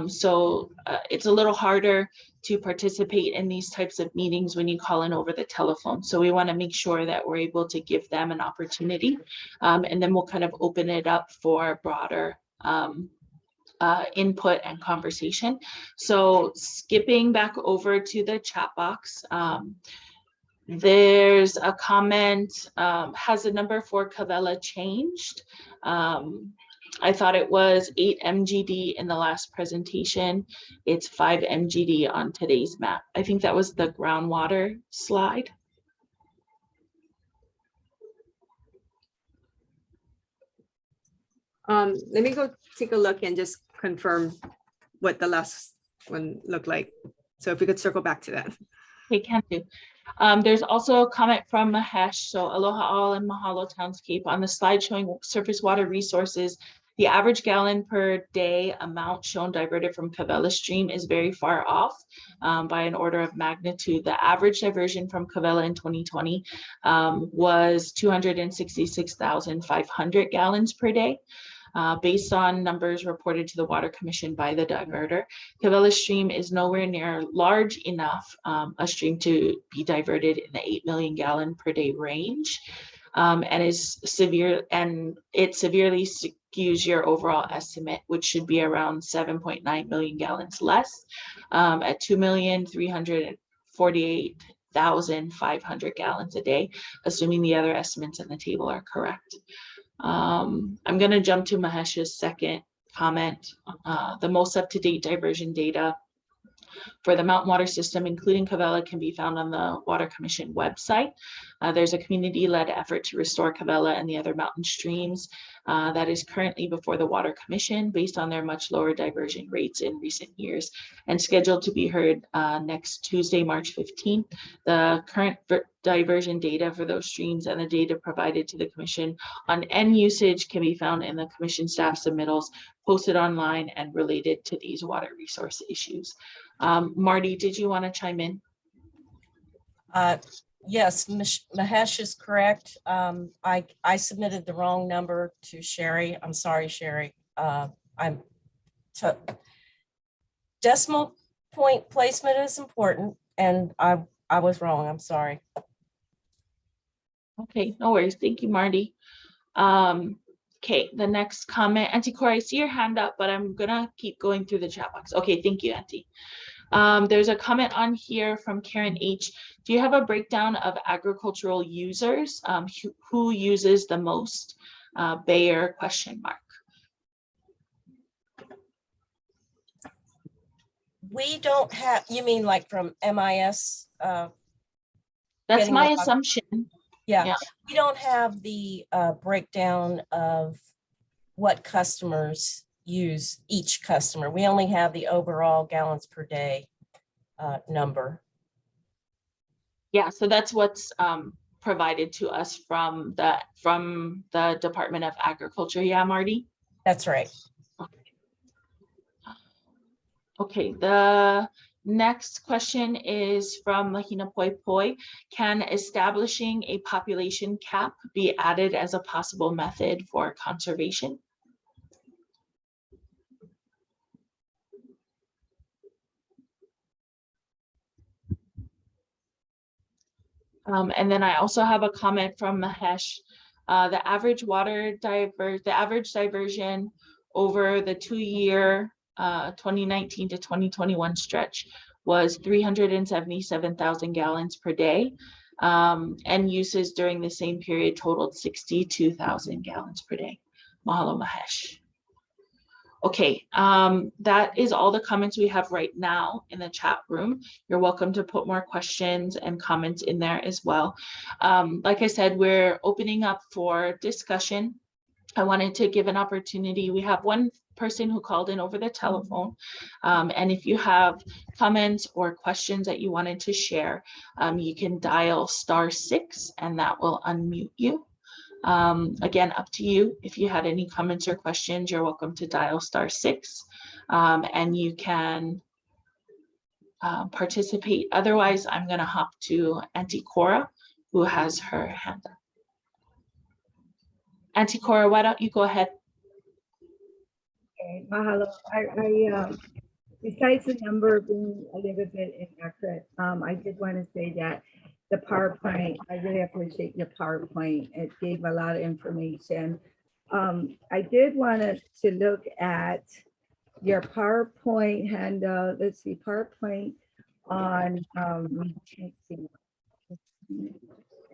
[SPEAKER 1] So it's a little harder to participate in these types of meetings when you call in over the telephone. So we want to make sure that we're able to give them an opportunity. And then we'll kind of open it up for broader input and conversation. So skipping back over to the chat box, there's a comment, has the number for Cavella changed? I thought it was 8 MGD in the last presentation. It's 5 MGD on today's map. I think that was the groundwater slide.
[SPEAKER 4] Let me go take a look and just confirm what the last one looked like. So if we could circle back to that.
[SPEAKER 1] Okay, can do. There's also a comment from Mahesh. So aloha all and mahalo townscape on the slide showing surface water resources. The average gallon per day amount shown diverted from Cavella Stream is very far off by an order of magnitude. The average diversion from Cavella in 2020 was 266,500 gallons per day. Based on numbers reported to the Water Commission by the diverter, Cavella Stream is nowhere near large enough a stream to be diverted in the 8 million gallon per day range, and is severe, and it severely skews your overall estimate, which should be around 7.9 million gallons less, at 2,348,500 gallons a day, assuming the other estimates in the table are correct. I'm going to jump to Mahesh's second comment. The most up-to-date diversion data for the mountain water system, including Cavella, can be found on the Water Commission website. There's a community-led effort to restore Cavella and the other mountain streams that is currently before the Water Commission based on their much lower diversion rates in recent years and scheduled to be heard next Tuesday, March 15th. The current diversion data for those streams and the data provided to the Commission on end usage can be found in the Commission staff submittals posted online and related to these water resource issues. Marty, did you want to chime in?
[SPEAKER 3] Yes, Mahesh is correct. I submitted the wrong number to Sherry. I'm sorry, Sherry. Decimal point placement is important, and I was wrong. I'm sorry.
[SPEAKER 1] Okay, no worries. Thank you, Marty. Okay, the next comment, Auntie Cora, I see your hand up, but I'm gonna keep going through the chat box. Okay, thank you, Auntie. There's a comment on here from Karen H. Do you have a breakdown of agricultural users? Who uses the most? Bayer ?
[SPEAKER 3] We don't have, you mean like from MIS?
[SPEAKER 1] That's my assumption.
[SPEAKER 3] Yeah, we don't have the breakdown of what customers use, each customer. We only have the overall gallons per day number.
[SPEAKER 1] Yeah, so that's what's provided to us from the Department of Agriculture. Yeah, Marty?
[SPEAKER 3] That's right.
[SPEAKER 1] Okay, the next question is from Lahina Poi Poi. Can establishing a population cap be added as a possible method for conservation? And then I also have a comment from Mahesh. The average diversion over the 2-year 2019 to 2021 stretch was 377,000 gallons per day, and uses during the same period totaled 62,000 gallons per day. Mahalo, Mahesh. Okay, that is all the comments we have right now in the chat room. You're welcome to put more questions and comments in there as well. Like I said, we're opening up for discussion. I wanted to give an opportunity. We have one person who called in over the telephone. And if you have comments or questions that you wanted to share, you can dial *6 and that will unmute you. Again, up to you. If you had any comments or questions, you're welcome to dial *6 and you can participate. Otherwise, I'm going to hop to Auntie Cora, who has her hand up. Auntie Cora, why don't you go ahead?
[SPEAKER 7] Okay, mahalo. Besides the number being a little bit inaccurate, I did want to say that the PowerPoint, I really appreciate your PowerPoint. It gave a lot of information. I did want us to look at your PowerPoint handout. Let's see, PowerPoint on, let's see.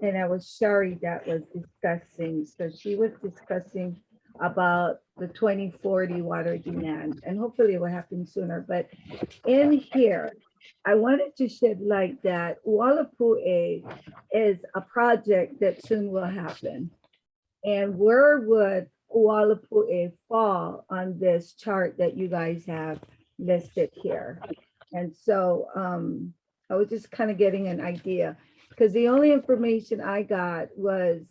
[SPEAKER 7] And it was Sherry that was discussing. So she was discussing about the 2040 water demand, and hopefully it will happen sooner. But in here, I wanted to shed light that Walapu'e is a project that soon will happen. And where would Walapu'e fall on this chart that you guys have listed here? And so I was just kind of getting an idea, because the only information I got was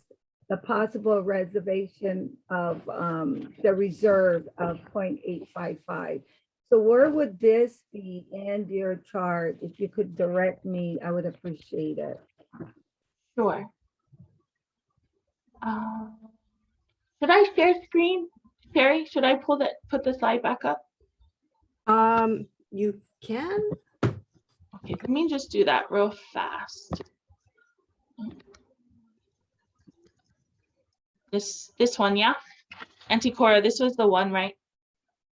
[SPEAKER 7] the possible reservation of the reserve of 0.855. So where would this be in your chart? If you could direct me, I would appreciate it.
[SPEAKER 1] Sure. Should I share screen? Sherry, should I put the slide back up?
[SPEAKER 4] You can.
[SPEAKER 1] Okay, let me just do that real fast. This one, yeah? Auntie Cora, this was the one, right?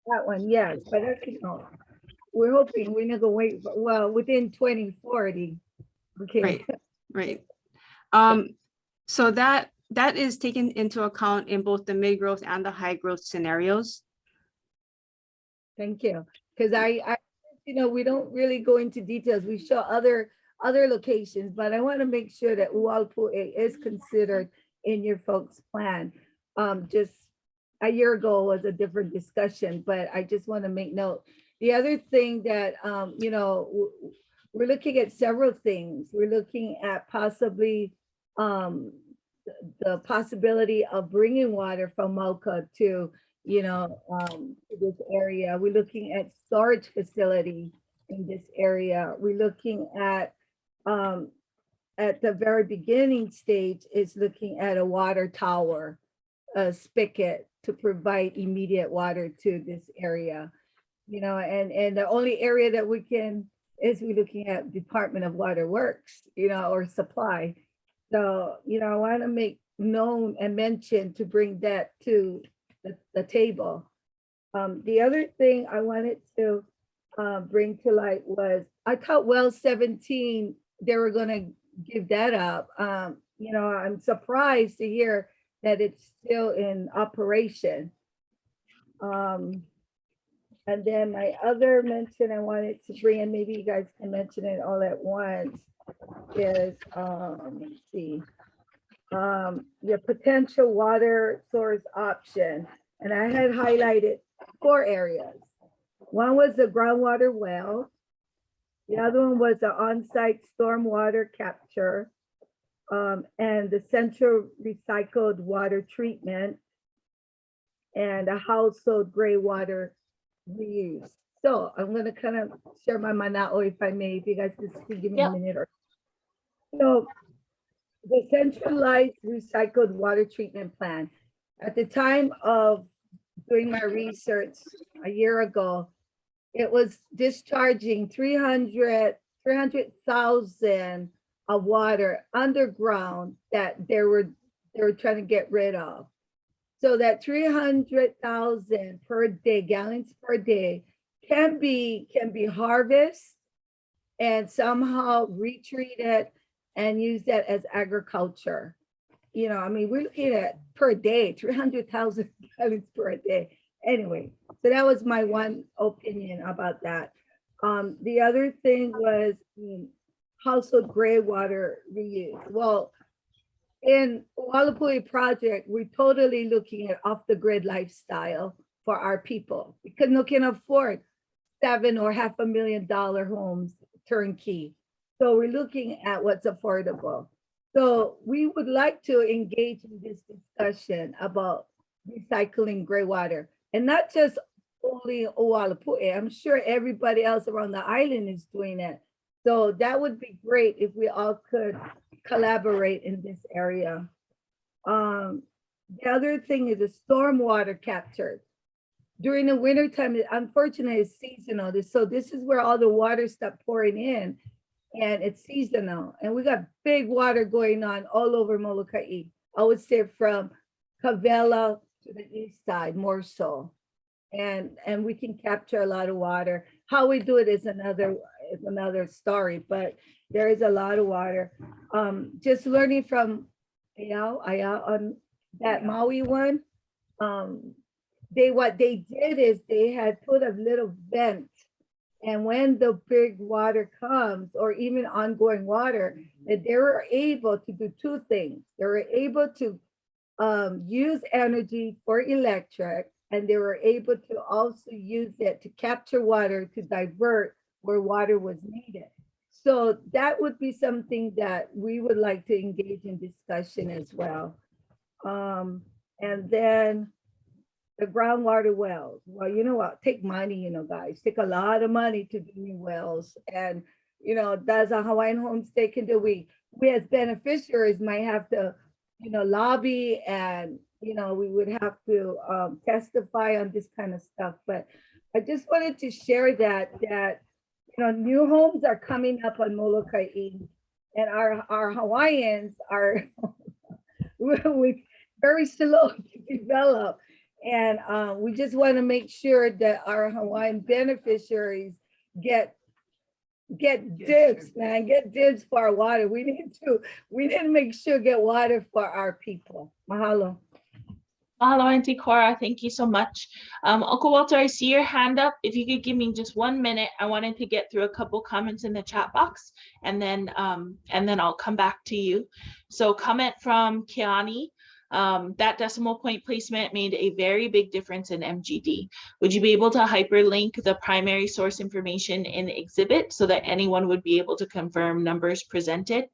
[SPEAKER 7] That one, yes, but we're hoping we're not gonna wait, well, within 2040. Okay.
[SPEAKER 4] Right. So that is taken into account in both the mid growth and the high growth scenarios.
[SPEAKER 7] Thank you. Because I, we don't really go into details. We show other locations, but I want to make sure that Walapu'e is considered in your folks' plan. Just a year ago was a different discussion, but I just want to make note. The other thing that, we're looking at several things. We're looking at possibly the possibility of bringing water from Moloka'i to, this area. We're looking at storage facility in this area. We're looking at the very beginning stage is looking at a water tower, a spigot to provide immediate water to this area, and the only area that we can is we're looking at Department of Water Works, or supply. So, I want to make known and mention to bring that to the table. The other thing I wanted to bring to light was, I thought well 17, they were going to give that up. I'm surprised to hear that it's still in operation. And then my other mention I wanted to bring, and maybe you guys can mention it all at once, is, let's see, your potential water source option. And I had highlighted 4 areas. One was the groundwater well. The other one was the on-site stormwater capture, and the central recycled water treatment, and a household gray water reuse. So I'm going to kind of share my mana'o, if I may, if you guys just give me a minute. So the centralized recycled water treatment plan. At the time of doing my research a year ago, it was discharging 300,000 of water underground that they were trying to get rid of. So that 300,000 per day, gallons per day, can be harvested and somehow retreated and use that as agriculture. We're looking at per day, 300,000 gallons per day. Anyway, so that was my one opinion about that. The other thing was household gray water reuse. Well, in Walapu'e project, we're totally looking at off the grid lifestyle for our people, because no can afford $700,000 or $500,000 homes turnkey. So we're looking at what's affordable. So we would like to engage in this discussion about recycling gray water, and not just only Walapu'e. I'm sure everybody else around the island is doing it. So that would be great if we all could collaborate in this area. The other thing is the stormwater capture. During the winter time, unfortunately, it's seasonal. So this is where all the water stopped pouring in, and it's seasonal. And we got big water going on all over Moloka'i. I would say from Cavella to the east side, more so. And we can capture a lot of water. How we do it is another story, but there is a lot of water. Just learning from Ayao on that Maui one. What they did is they had put a little vent, and when the big water comes, or even ongoing water, that they were able to do two things. They were able to use energy for electric, and they were able to also use it to capture water to divert where water was needed. So that would be something that we would like to engage in discussion as well. And then the groundwater wells. Well, you know what? Take money, guys. Take a lot of money to do new wells. And, that's a Hawaiian homestay can do. We as beneficiaries might have to, lobby, and, we would have to testify on this kind of stuff. But I just wanted to share that, new homes are coming up on Moloka'i, and our Hawaiians are we very slow to develop. And we just want to make sure that our Hawaiian beneficiaries get dibs, man, get dibs for our water. We need to make sure get water for our people. Mahalo.
[SPEAKER 1] Mahalo, Auntie Cora. Thank you so much. Uncle Walter, I see your hand up. If you could give me just 1 minute, I wanted to get through a couple comments in the chat box, and then I'll come back to you. So comment from Kiani. That decimal point placement made a very big difference in MGD. Would you be able to hyperlink the primary source information in exhibit so that anyone would be able to confirm numbers presented?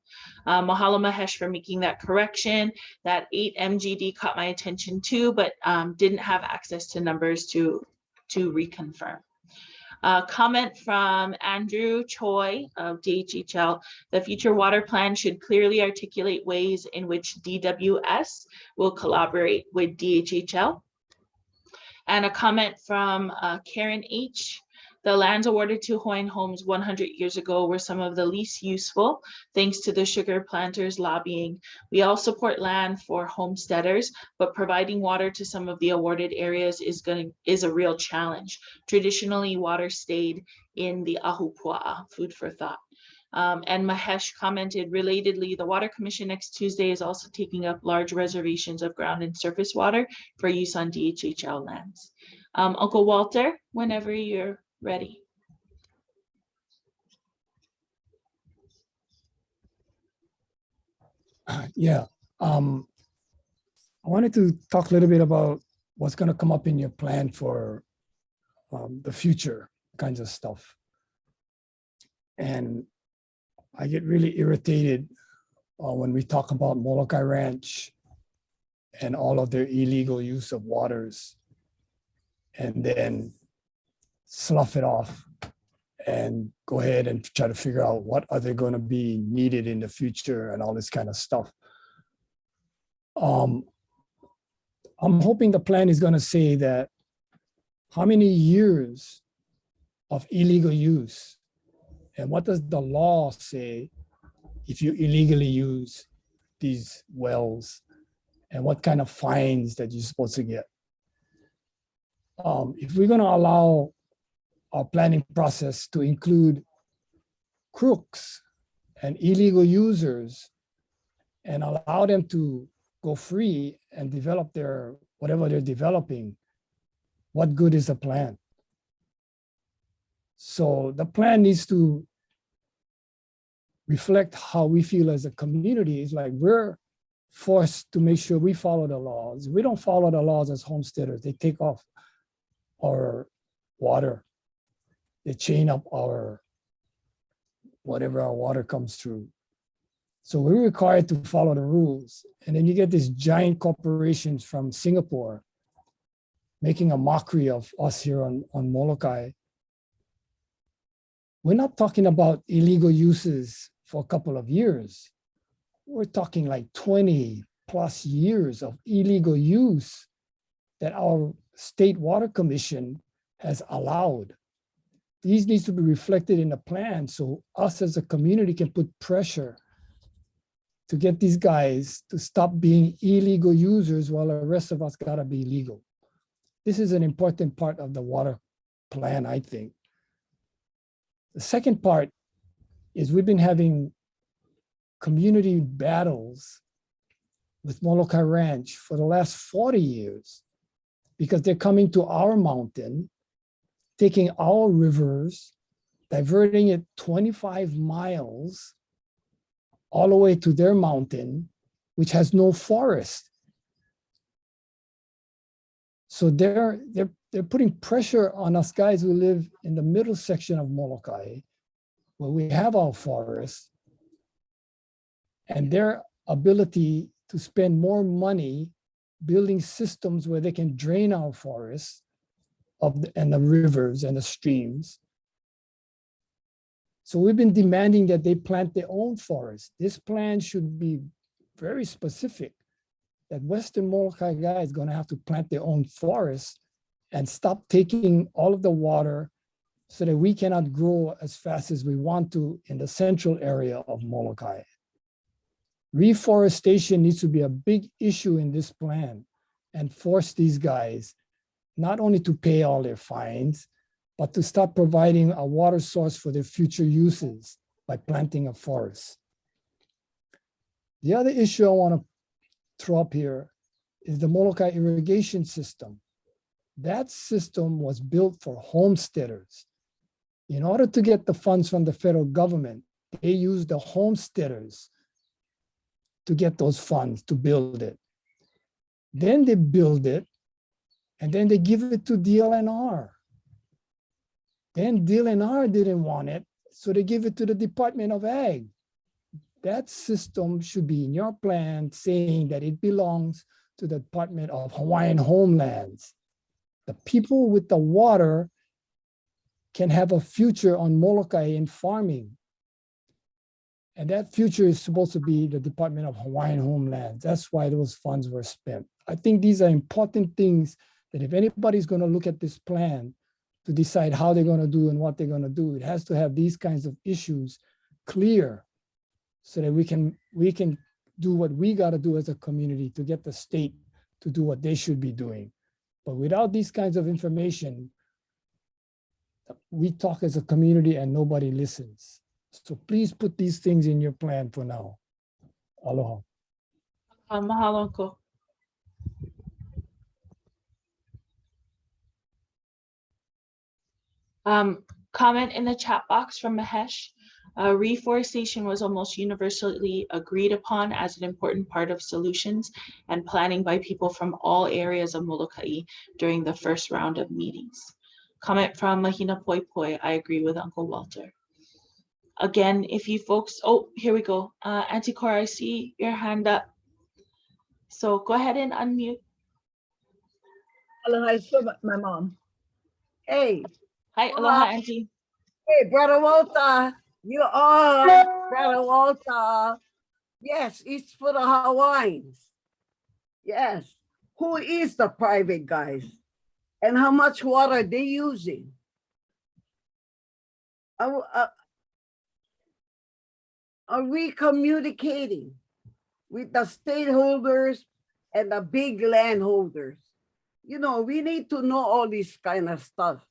[SPEAKER 1] Mahalo Mahesh for making that correction. That 8 MGD caught my attention too, but didn't have access to numbers to reconfirm. Comment from Andrew Choi of DHHL. The future water plan should clearly articulate ways in which DWS will collaborate with DHHL. And a comment from Karen H. The lands awarded to Hawaiian homes 100 years ago were some of the least useful, thanks to the sugar planters lobbying. We all support land for homesteaders, but providing water to some of the awarded areas is a real challenge. Traditionally, water stayed in the ahupua'a, food for thought. And Mahesh commented, relatedly, the Water Commission next Tuesday is also taking up large reservations of ground and surface water for use on DHHL lands. Uncle Walter, whenever you're ready.
[SPEAKER 8] Yeah, I wanted to talk a little bit about what's going to come up in your plan for the future kinds of stuff. And I get really irritated when we talk about Moloka'i Ranch and all of their illegal use of waters, and then slough it off and go ahead and try to figure out what are they going to be needed in the future and all this kind of stuff. I'm hoping the plan is going to say that how many years of illegal use, and what does the law say if you illegally use these wells, and what kind of fines that you're supposed to get. If we're going to allow our planning process to include crooks and illegal users and allow them to go free and develop their whatever they're developing, what good is the plan? So the plan needs to reflect how we feel as a community. It's like we're forced to make sure we follow the laws. We don't follow the laws as homesteaders. They take off our water. They chain up our, whatever our water comes through. So we're required to follow the rules. And then you get these giant corporations from Singapore making a mockery of us here on Moloka'i. We're not talking about illegal uses for a couple of years. We're talking like 20 plus years of illegal use that our state water commission has allowed. These needs to be reflected in the plan so us as a community can put pressure to get these guys to stop being illegal users while the rest of us gotta be legal. This is an important part of the water plan, I think. The second part is we've been having community battles with Moloka'i Ranch for the last 40 years because they're coming to our mountain, taking our rivers, diverting it 25 miles all the way to their mountain, which has no forest. So they're putting pressure on us guys who live in the middle section of Moloka'i, where we have our forests, and their ability to spend more money building systems where they can drain our forests and the rivers and the streams. So we've been demanding that they plant their own forests. This plan should be very specific, that Western Molokai guys is gonna have to plant their own forests and stop taking all of the water so that we cannot grow as fast as we want to in the central area of Molokai. Reforestation needs to be a big issue in this plan and force these guys not only to pay all their fines, but to start providing a water source for their future uses by planting a forest. The other issue I want to throw up here is the Molokai irrigation system. That system was built for homesteaders. In order to get the funds from the federal government, they used the homesteaders to get those funds to build it. Then they build it, and then they give it to DLNR. Then DLNR didn't want it, so they give it to the Department of Ag. That system should be in your plan saying that it belongs to the Department of Hawaiian Homelands. The people with the water can have a future on Molokai in farming. And that future is supposed to be the Department of Hawaiian Homelands. That's why those funds were spent. I think these are important things that if anybody's going to look at this plan to decide how they're going to do and what they're going to do, it has to have these kinds of issues clear so that we can do what we got to do as a community to get the state to do what they should be doing. But without these kinds of information, we talk as a community and nobody listens. So please put these things in your plan for now. Aloha.
[SPEAKER 1] Mahalo ko. Comment in the chat box from Mahesh. Reforestation was almost universally agreed upon as an important part of solutions and planning by people from all areas of Moloka'i during the first round of meetings. Comment from Mahina Poi Poi. I agree with Uncle Walter. Again, if you folks, oh, here we go. Auntie Cora, I see your hand up. So go ahead and unmute.
[SPEAKER 7] Aloha, it's for my mom. Hey,
[SPEAKER 1] Hi, aloha, Auntie.
[SPEAKER 7] hey, Brother Walter. You are Brother Walter. Yes, it's for the Hawaiians. Yes. Who is the private guys? And how much water are they using? Are we communicating with the stakeholders and the big landholders? You know, we need to know all this kind of stuff.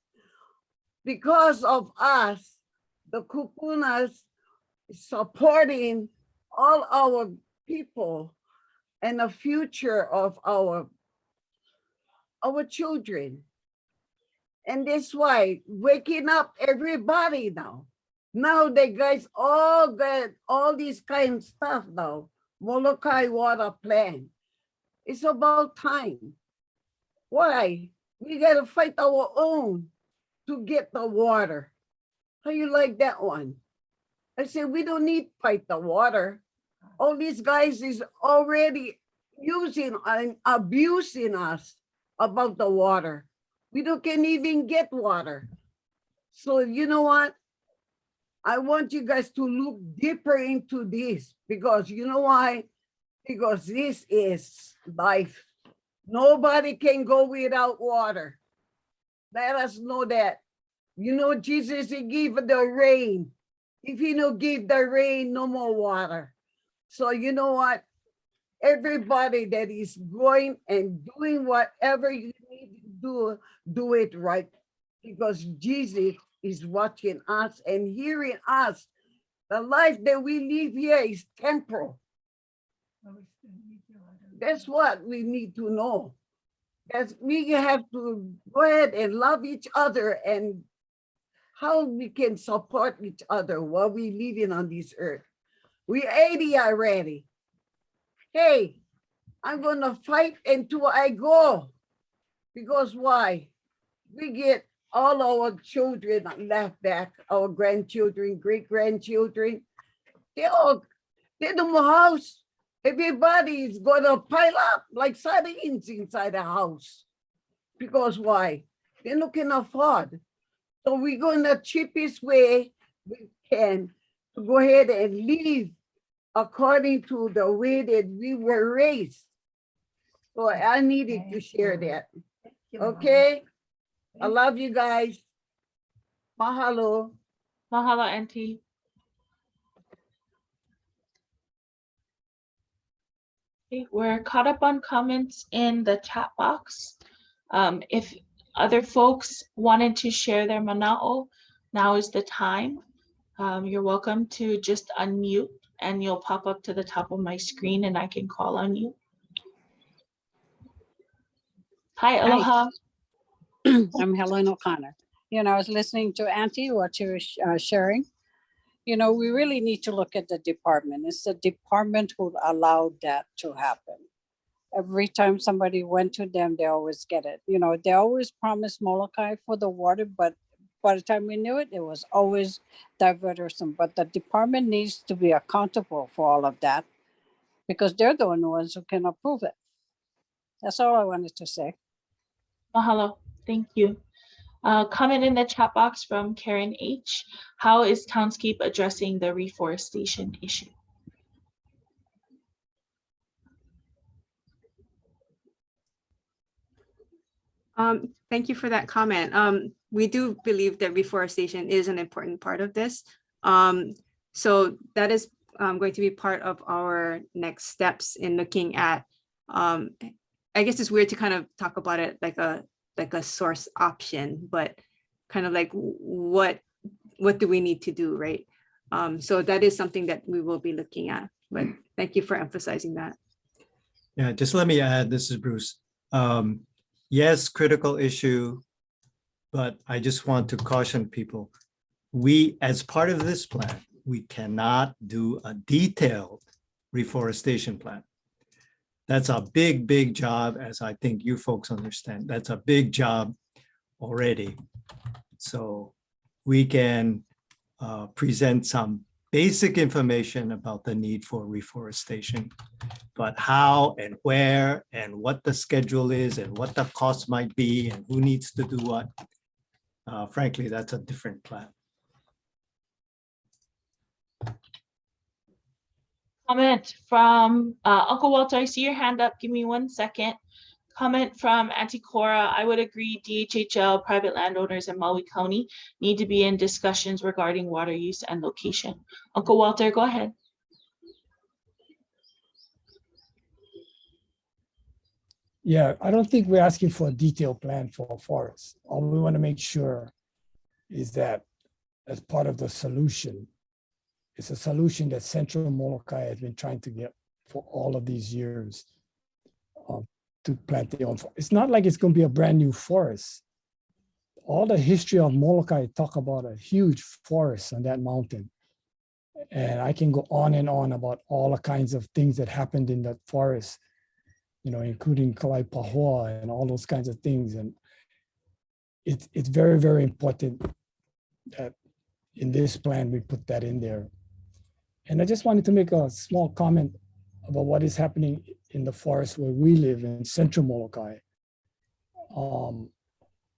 [SPEAKER 7] Because of us, the kupunas supporting all our people and the future of our children. And that's why waking up everybody now. Now the guys all get all these kind of stuff now. Molokai water plan. It's about time. Why? We gotta fight our own to get the water. How you like that one? I said, we don't need to fight the water. All these guys is already using and abusing us about the water. We can't even get water. So you know what? I want you guys to look deeper into this because you know why? because this is life. Nobody can go without water. Let us know that. You know, Jesus, he gave the rain. If he don't give the rain, no more water. So you know what? Everybody that is going and doing whatever you need to do it right. Because Jesus is watching us and hearing us. The life that we live here is temporal. That's what we need to know. That we have to go ahead and love each other and how we can support each other while we living on this earth. We're 80 already. Hey, I'm gonna fight until I go. Because why? We get all our children left back, our grandchildren, great-grandchildren. They're no more house. Everybody is gonna pile up like sardines inside the house. Because why? They not can afford. So we're going the cheapest way we can to go ahead and live according to the way that we were raised. So I needed to share that. Okay? I love you guys. Mahalo.
[SPEAKER 1] Mahalo, Auntie. Okay, we're caught up on comments in the chat box. If other folks wanted to share their mana'o, now is the time. You're welcome to just unmute and you'll pop up to the top of my screen and I can call on you. Hi, aloha.
[SPEAKER 9] I'm Helen O'Connor. You know, I was listening to Auntie, what you were sharing. You know, we really need to look at the department. It's the department who allowed that to happen. Every time somebody went to them, they always get it. You know, they always promised Moloka'i for the water, but by the time we knew it, it was always divertersome. But the department needs to be accountable for all of that because they're the only ones who can approve it. That's all I wanted to say.
[SPEAKER 1] Mahalo, thank you. Comment in the chat box from Karen H. How is Townscape addressing the reforestation issue?
[SPEAKER 4] Thank you for that comment. We do believe that reforestation is an important part of this. So that is going to be part of our next steps in looking at, I guess it's weird to kind of talk about it like a source option, but kind of like what do we need to do, right? So that is something that we will be looking at, but thank you for emphasizing that.
[SPEAKER 5] Yeah, just let me add, this is Bruce. Yes, critical issue, but I just want to caution people. We, as part of this plan, we cannot do a detailed reforestation plan. That's a big, big job, as I think you folks understand. That's a big job already. So we can present some basic information about the need for reforestation, but how and where and what the schedule is and what the cost might be and who needs to do what, frankly, that's a different plan.
[SPEAKER 1] Comment from Uncle Walter, I see your hand up. Give me 1 second. Comment from Auntie Cora. I would agree DHHL, private landowners in Maui County need to be in discussions regarding water use and location. Uncle Walter, go ahead.
[SPEAKER 8] Yeah, I don't think we're asking for a detailed plan for a forest. All we want to make sure is that as part of the solution, it's a solution that Central Molokai has been trying to get for all of these years to plant their own. It's not like it's going to be a brand new forest. All the history of Molokai talk about a huge forest on that mountain. And I can go on and on about all the kinds of things that happened in that forest, you know, including Kauai Pahoa and all those kinds of things. And it's very, very important that in this plan, we put that in there. And I just wanted to make a small comment about what is happening in the forest where we live in Central Molokai.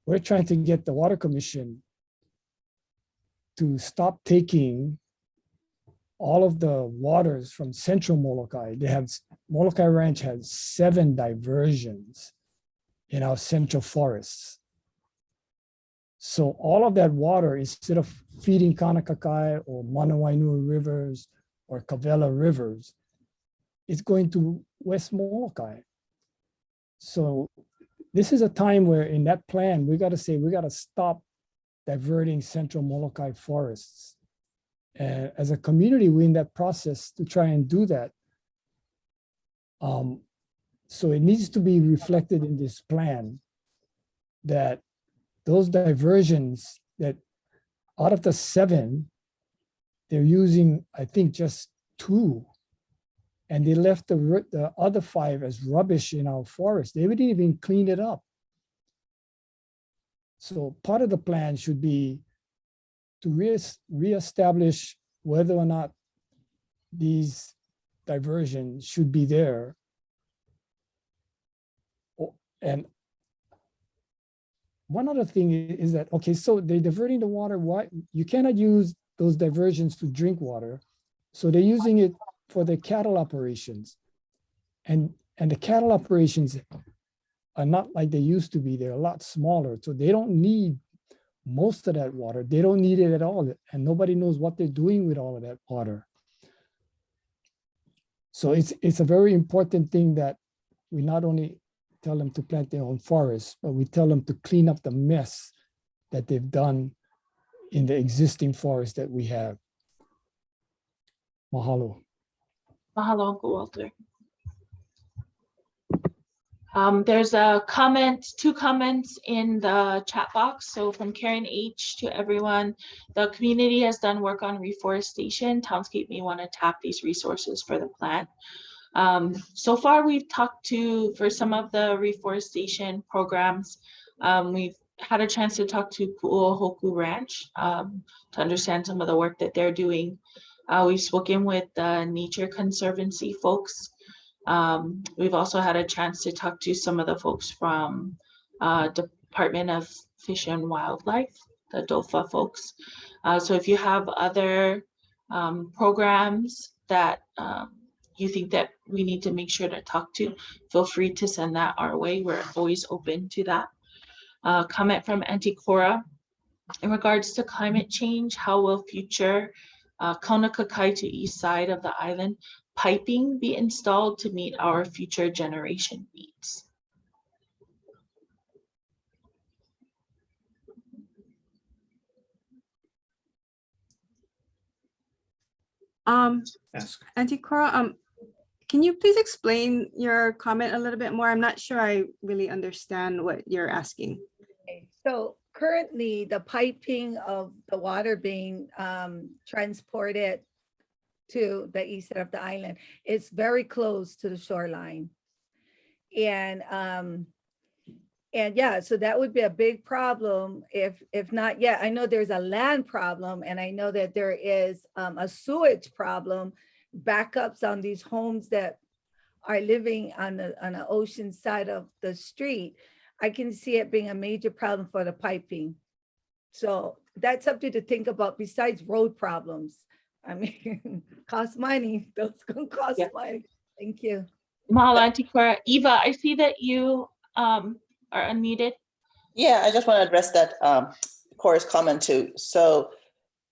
[SPEAKER 8] We're trying to get the Water Commission to stop taking all of the waters from central Molokai, Molokai Ranch has 7 diversions in our central forests. So all of that water, instead of feeding Kanakakai or Manawainui rivers or Kavela rivers, it's going to West Molokai. So this is a time where in that plan, we got to say, we got to stop diverting central Molokai forests. And as a community, we're in that process to try and do that. So it needs to be reflected in this plan that those diversions, that out of the 7, they're using, I think, just 2. And they left the other 5 as rubbish in our forest. They didn't even clean it up. So part of the plan should be to reestablish whether or not these diversions should be there. And one other thing is that, okay, so they're diverting the water. Why you cannot use those diversions to drink water? So they're using it for the cattle operations. And the cattle operations are not like they used to be. They're a lot smaller. So they don't need most of that water. They don't need it at all. And nobody knows what they're doing with all of that water. So it's a very important thing that we not only tell them to plant their own forests, but we tell them to clean up the mess that they've done in the existing forest that we have. Mahalo.
[SPEAKER 1] Mahalo, Uncle Walter. There's a comment, 2 comments in the chat box. So from Karen H to everyone, the community has done work on reforestation. Townscape may want to tap these resources for the plan. So far, we've talked to, for some of the reforestation programs, we've had a chance to talk to Pu'uhoku Ranch to understand some of the work that they're doing. We've spoken with the Nature Conservancy folks. We've also had a chance to talk to some of the folks from Department of Fish and Wildlife, the DOFA folks. So if you have other programs that you think that we need to make sure to talk to, feel free to send that our way. We're always open to that. Comment from Auntie Cora. In regards to climate change, how will future Kaunakakai to east side of the island piping be installed to meet our future generation needs?
[SPEAKER 5] Ask.
[SPEAKER 4] Auntie Cora, can you please explain your comment a little bit more? I'm not sure I really understand what you're asking.
[SPEAKER 7] Okay, so currently the piping of the water being transported to the east side of the island is very close to the shoreline. And yeah, so that would be a big problem if not yet. I know there's a land problem, and I know that there is a sewage problem, backups on these homes that are living on the ocean side of the street. I can see it being a major problem for the piping. So that's something to think about besides road problems. I mean, cost money, those gonna cost money. Thank you.
[SPEAKER 1] Mahalo, Auntie Cora. Eva, I see that you are unmuted.
[SPEAKER 2] Yeah, I just want to address that Cora's comment too. So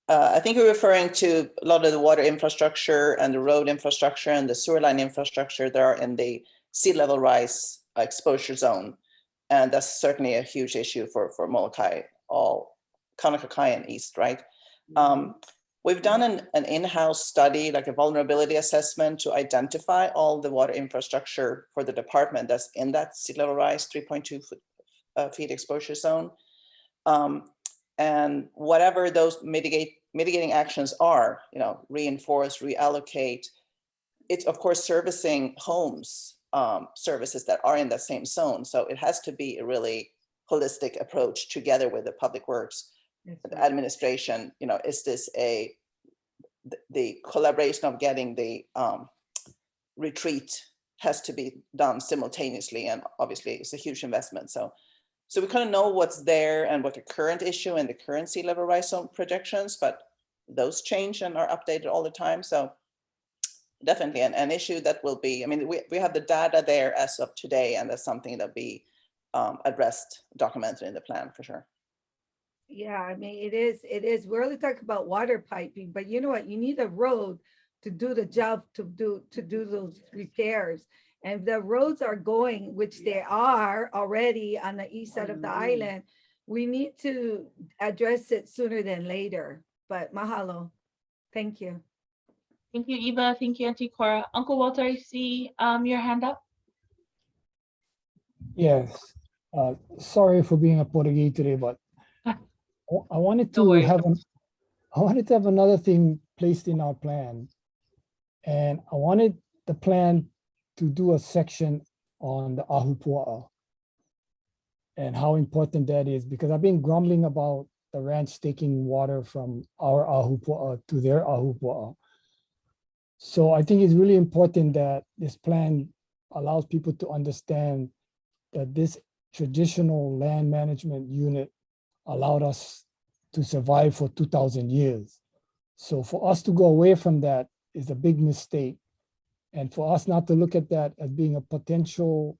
[SPEAKER 2] I think you're referring to a lot of the water infrastructure and the road infrastructure and the sewer line infrastructure that are in the sea level rise exposure zone. And that's certainly a huge issue for Molokai, all Kaunakakai and East, right? We've done an in-house study, like a vulnerability assessment, to identify all the water infrastructure for the department that's in that sea level rise 3.2 feet exposure zone. And whatever those mitigating actions are, reinforce, reallocate, it's of course servicing homes, services that are in that same zone. So it has to be a really holistic approach together with the public works, the administration. Is this the collaboration of getting the retreat has to be done simultaneously, and obviously it's a huge investment. So we kind of know what's there and what the current issue and the current sea level rise zone projections, but those change and are updated all the time. So definitely an issue that will be, I mean, we have the data there as of today, and that's something that be addressed, documented in the plan for sure.
[SPEAKER 7] Yeah, I mean, it is. We're only talking about water piping, but you know what? You need a road to do the job, to do those repairs. And if the roads are going, which they are already on the east side of the island, we need to address it sooner than later. But mahalo. Thank you.
[SPEAKER 1] Thank you, Eva. Thank you, Auntie Cora. Uncle Walter, I see your hand up.
[SPEAKER 8] Yes. Sorry for being a Portuguese today, but I wanted
[SPEAKER 1] No
[SPEAKER 8] to
[SPEAKER 1] worries.
[SPEAKER 8] have another thing placed in our plan. And I wanted the plan to do a section on the ahupua'a and how important that is, because I've been grumbling about the ranch taking water from our ahupua'a to their ahupua'a. So I think it's really important that this plan allows people to understand that this traditional land management unit allowed us to survive for 2,000 years. So for us to go away from that is a big mistake. And for us not to look at that as being a potential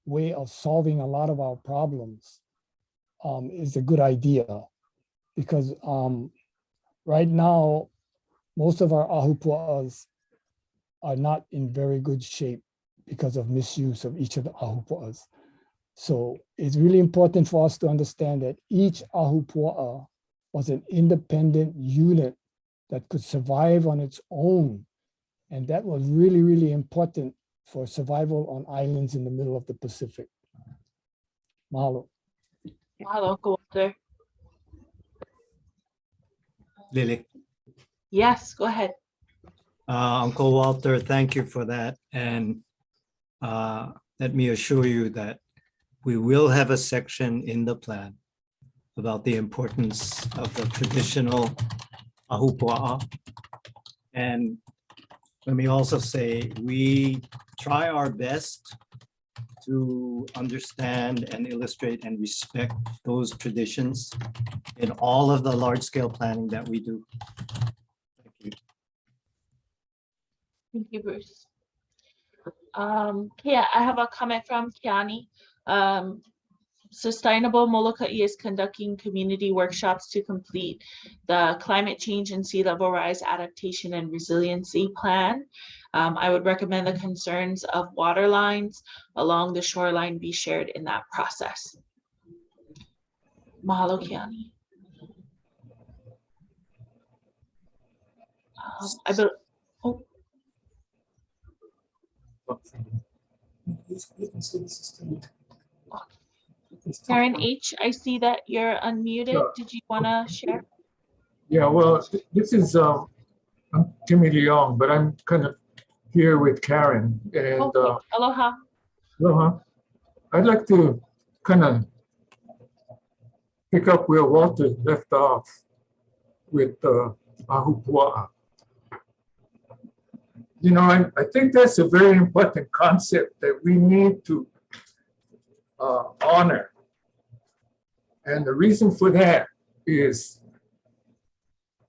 [SPEAKER 8] way of solving a lot of our problems is a good idea. Because right now, most of our ahupua'as are not in very good shape because of misuse of each of the ahupua'as. So it's really important for us to understand that each ahupua'a was an independent unit that could survive on its own. And that was really, really important for survival on islands in the middle of the Pacific. Mahalo.
[SPEAKER 1] Mahalo, Uncle Walter.
[SPEAKER 5] Lily.
[SPEAKER 1] Yes, go ahead.
[SPEAKER 5] Uncle Walter, thank you for that. And let me assure you that we will have a section in the plan about the importance of the traditional ahupua'a. And let me also say, we try our best to understand and illustrate and respect those traditions in all of the large-scale planning that we do. Thank you.
[SPEAKER 1] Thank you, Bruce. Yeah, I have a comment from Kiani. Sustainable Moloka'i is conducting community workshops to complete the climate change and sea level rise adaptation and resiliency plan. I would recommend the concerns of water lines along the shoreline be shared in that process. Mahalo, Kiani. Karen H., I see that you're unmuted. Did you want to share?
[SPEAKER 10] Yeah, well, this is, I'm Timmy Leong, but I'm kind of here with Karen. And
[SPEAKER 1] Aloha.
[SPEAKER 10] Aloha. I'd like to kind of pick up where Walter left off with ahupua'a. You know, I think that's a very important concept that we need to honor. And the reason for that is,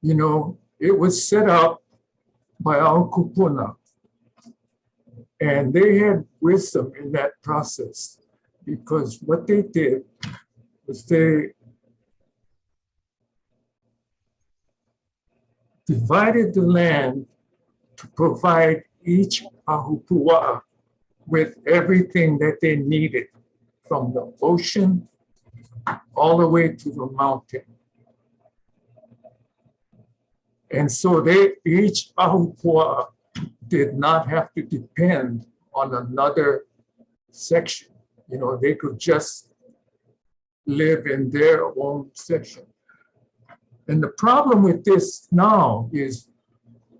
[SPEAKER 10] you know, it was set up by our kupuna. And they had wisdom in that process, because what they did was they divided the land to provide each ahupua'a with everything that they needed, from the ocean all the way to the mountain. And so each ahupua'a did not have to depend on another section. You know, they could just live in their own section. And the problem with this now is,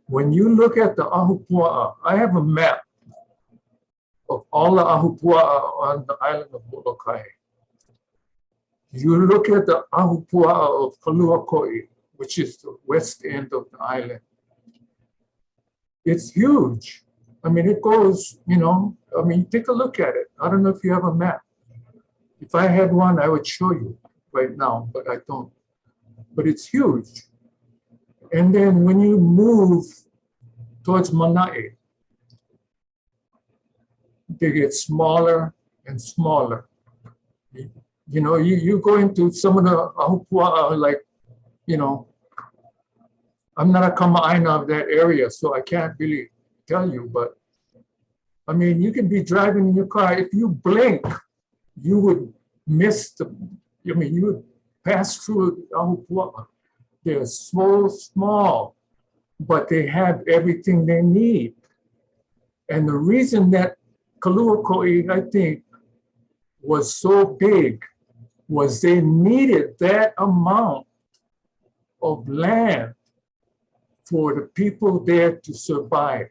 [SPEAKER 10] when you look at the ahupua'a, I have a map of all the ahupua'a on the island of Moloka'i. You look at the ahupua'a of Kaluakoi, which is the west end of the island. It's huge. I mean, it goes, you know, I mean, take a look at it. I don't know if you have a map. If I had one, I would show you right now, but I don't. But it's huge. And then when you move towards Moloka'i, they get smaller and smaller. You know, you go into some of the ahupua'a, like, you know, I'm not a kama'aina of that area, so I can't really tell you, but I mean, you can be driving in your car. If you blink, you would miss the, I mean, you would pass through ahupua'a. They're so small, but they have everything they need. And the reason that Kaluako'i, I think, was so big was they needed that amount of land for the people there to survive.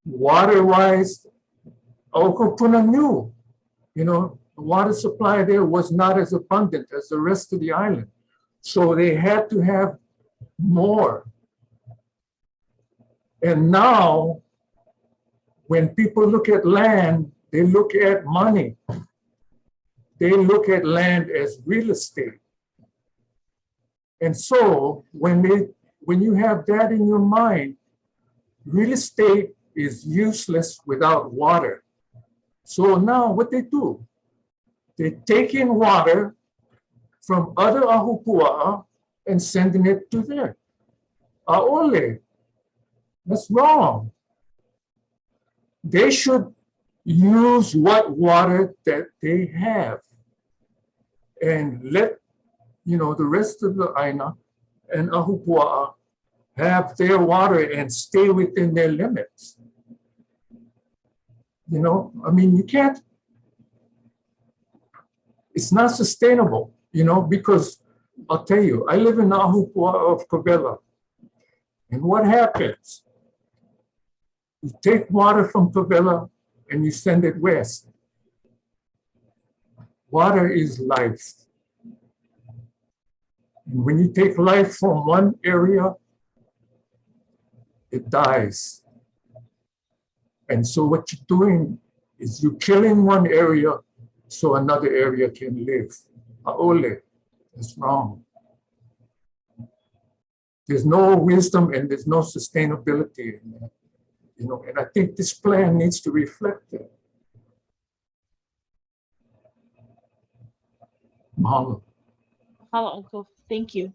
[SPEAKER 10] Water-wise, Okopuna knew, you know, the water supply there was not as abundant as the rest of the island. So they had to have more. And now, when people look at land, they look at money. They look at land as real estate. And so when you have that in your mind, real estate is useless without water. So now what they do, they take in water from other ahupua'a and sending it to there. Aole, that's wrong. They should use what water that they have and let, you know, the rest of the aina and ahupua'a have their water and stay within their limits. You know, I mean, you can't, it's not sustainable, you know, because I'll tell you, I live in the ahupua'a of Kovela. And what happens? You take water from Kovela and you send it west. Water is life. And when you take life from one area, it dies. And so what you're doing is you're killing one area so another area can live. Aole, that's wrong. There's no wisdom and there's no sustainability in that. You know, and I think this plan needs to reflect that. Mahalo.
[SPEAKER 1] Hello, Uncle. Thank you.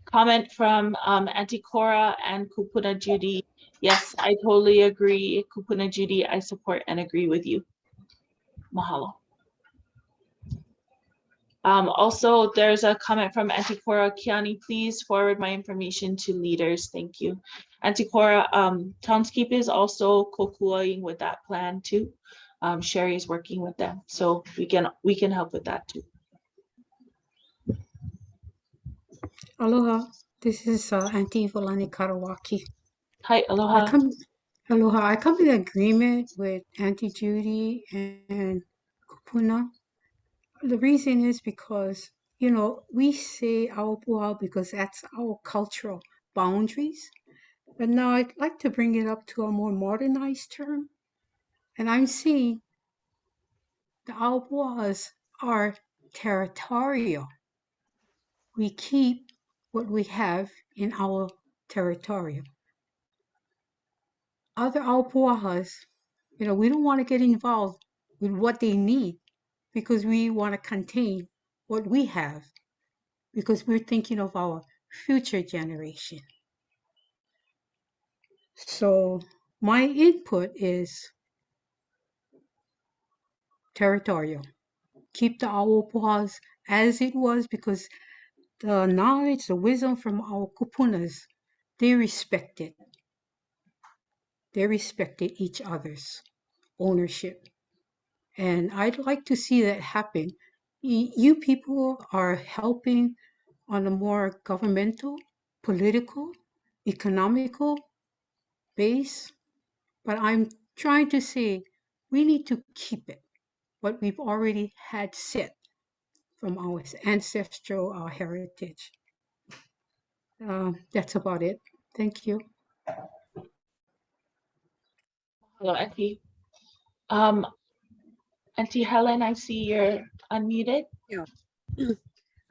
[SPEAKER 1] Comment from Auntie Cora and Kupuna Judy. Yes, I totally agree. Kupuna Judy, I support and agree with you. Mahalo. Also, there's a comment from Auntie Cora. Kiani, please forward my information to leaders. Thank you. Auntie Cora, Townscape is also kokuaing with that plan too. Sherry is working with them, so we can help with that too.
[SPEAKER 11] Aloha, this is Auntie Volani Karawaki.
[SPEAKER 1] Hi, aloha.
[SPEAKER 11] Aloha, I come in agreement with Auntie Judy and Kupuna. The reason is because, you know, we say Aopu'a because that's our cultural boundaries. But now I'd like to bring it up to a more modernized term. And I'm seeing the Aopu'as are territorial. We keep what we have in our territorial. Other Aopu'ahas, you know, we don't want to get involved with what they need because we want to contain what we have because we're thinking of our future generation. So my input is territorial. Keep the Aopu'ahas as it was because the knowledge, the wisdom from our kupunas, they respected. They respected each other's ownership. And I'd like to see that happen. You people are helping on a more governmental, political, economical base, but I'm trying to say we need to keep it, what we've already had set from our ancestral heritage. That's about it. Thank you.
[SPEAKER 1] Hello, Auntie. Auntie Helen, I see you're unmuted.
[SPEAKER 9] Yeah.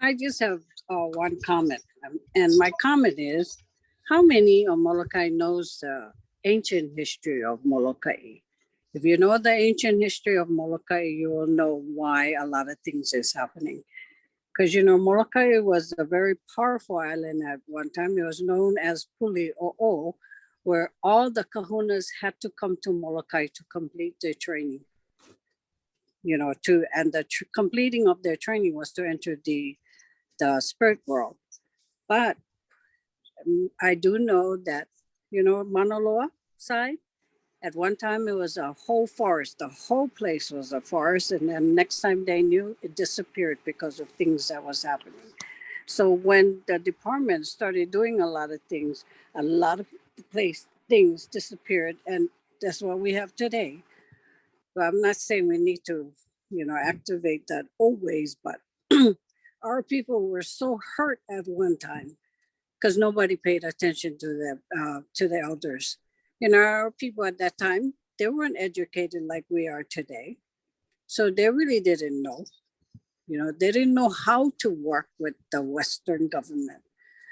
[SPEAKER 9] I just have one comment. And my comment is, how many of Molokai knows the ancient history of Molokai? If you know the ancient history of Molokai, you will know why a lot of things is happening. Because, you know, Molokai was a very powerful island at one time. It was known as Puli O'o, where all the kahunas had to come to Molokai to complete their training. You know, and the completing of their training was to enter the spirit world. But I do know that, you know, Mauna Loa side, at one time it was a whole forest. The whole place was a forest. And then next time they knew, it disappeared because of things that was happening. So when the department started doing a lot of things, a lot of things disappeared. And that's what we have today. But I'm not saying we need to, you know, activate that always, but our people were so hurt at one time because nobody paid attention to the elders. You know, our people at that time, they weren't educated like we are today. So they really didn't know. You know, they didn't know how to work with the Western government.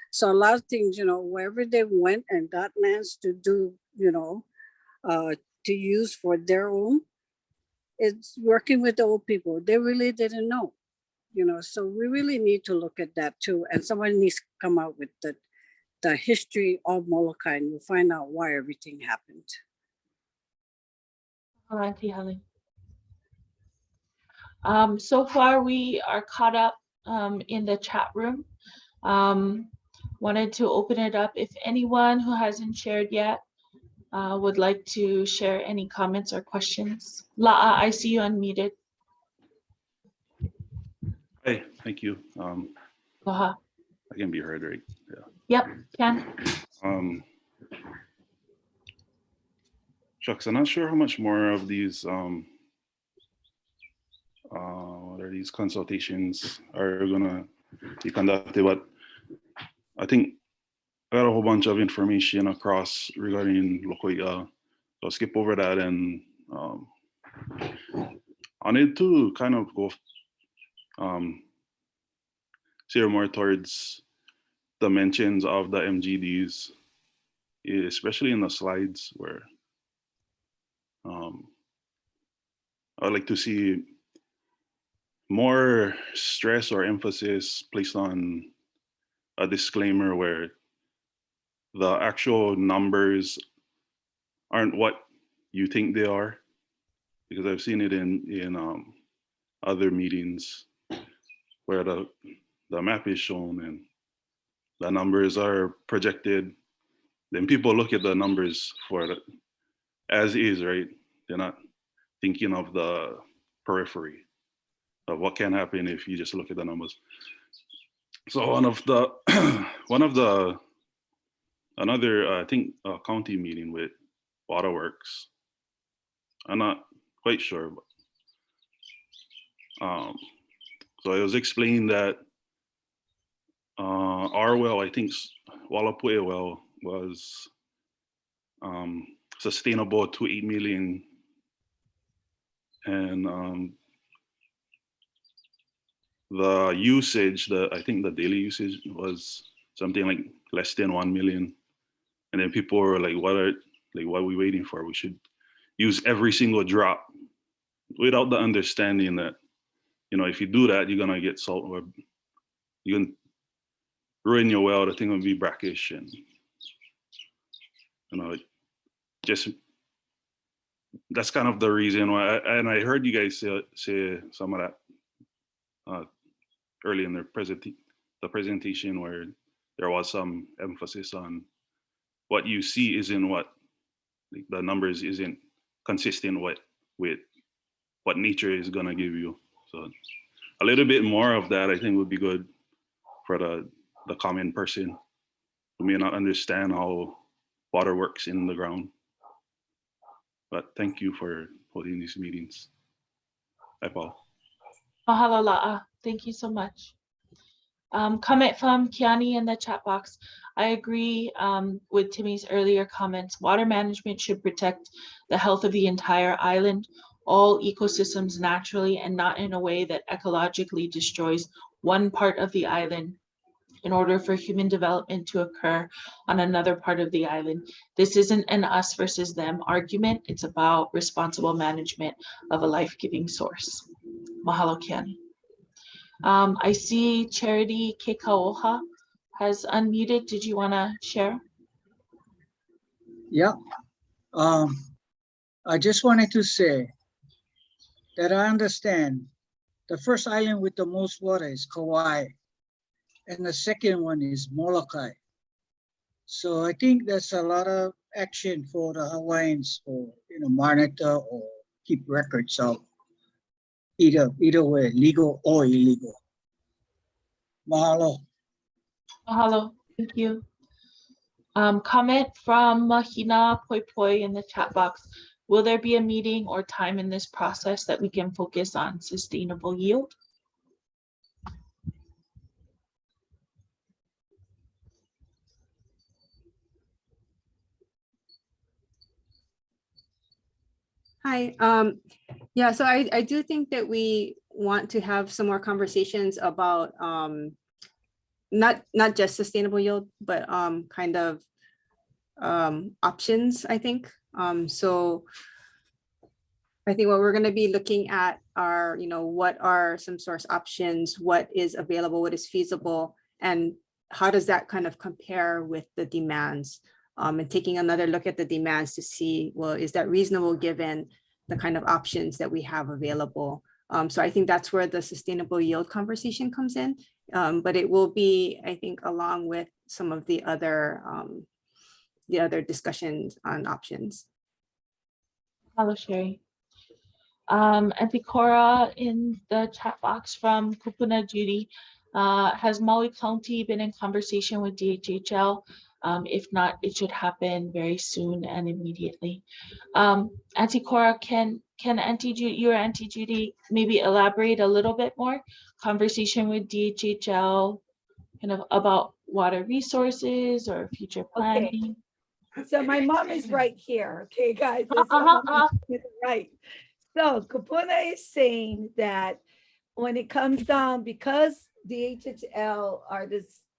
[SPEAKER 9] So a lot of things, you know, wherever they went and got lands to do, you know, to use for their own, it's working with the old people. They really didn't know, you know, so we really need to look at that too. And someone needs to come out with the history of Molokai and we'll find out why everything happened.
[SPEAKER 1] Auntie Helen. So far we are caught up in the chat room. Wanted to open it up if anyone who hasn't shared yet would like to share any comments or questions. La'a, I see you unmuted.
[SPEAKER 12] Hey, thank you.
[SPEAKER 1] Aloha.
[SPEAKER 12] I can be heard, right?
[SPEAKER 1] Yep, can.
[SPEAKER 12] Shucks, I'm not sure how much more of these what are these consultations are gonna be conducted, but I think I got a whole bunch of information across regarding Moloka'i. So I'll skip over that, and I need to kind of go steer more towards the mentions of the MGDs, especially in the slides where I'd like to see more stress or emphasis placed on a disclaimer where the actual numbers aren't what you think they are, because I've seen it in other meetings where the map is shown and the numbers are projected. Then people look at the numbers for the as is, right? They're not thinking of the periphery of what can happen if you just look at the numbers. So another I think county meeting with Waterworks. I'm not quite sure, but so it was explained that our well, I think Walapue well, was sustainable to 8 million, and the usage, I think the daily usage was something like less than 1 million. And then people were like, what are we waiting for? We should use every single drop, without the understanding that, you know, if you do that, you're gonna get salt, or you're gonna ruin your well. The thing will be brackish, and you know, just that's kind of the reason why. And I heard you guys say some of that early in the presentation, where there was some emphasis on what you see isn't what, like, the numbers isn't consistent with what nature is gonna give you. So a little bit more of that, I think, would be good for the common person who may not understand how water works in the ground. But thank you for holding these meetings. Bye, Paul.
[SPEAKER 1] Mahalo la'a. Thank you so much. Comment from Kiani in the chat box. I agree with Timmy's earlier comments. Water management should protect the health of the entire island, all ecosystems naturally, and not in a way that ecologically destroys one part of the island in order for human development to occur on another part of the island. This isn't an us versus them argument. It's about responsible management of a life-giving source. Mahalo Keani. I see Charity Kekaoha has unmuted. Did you want to share?
[SPEAKER 13] Yeah, I just wanted to say that I understand the first island with the most water is Kauai, and the second one is Moloka'i. So I think there's a lot of action for the Hawaiians or monitor or keep records of either way, legal or illegal. Mahalo.
[SPEAKER 1] Mahalo. Thank you. Comment from Mahina Poi Poi in the chat box. Will there be a meeting or time in this process that we can focus on sustainable yield?
[SPEAKER 4] Hi. Yeah, so I do think that we want to have some more conversations about not just sustainable yield, but kind of options, I think. So I think what we're going to be looking at are, what are some source options, what is available, what is feasible, and how does that kind of compare with the demands, and taking another look at the demands to see, well, is that reasonable given the kind of options that we have available? So I think that's where the sustainable yield conversation comes in, but it will be, I think, along with some of the other discussions on options.
[SPEAKER 1] Hello, Sherry. Anticora in the chat box from Kupuna Judy. Has Maui County been in conversation with DHHL? If not, it should happen very soon and immediately. Auntie Cora, can Auntie Judy maybe elaborate a little bit more? Conversation with DHHL kind of about water resources or future planning?
[SPEAKER 7] Okay. So my mom is right here. Okay, guys. That's my mom is right. So Kupuna is saying that when it comes down, because DHHL are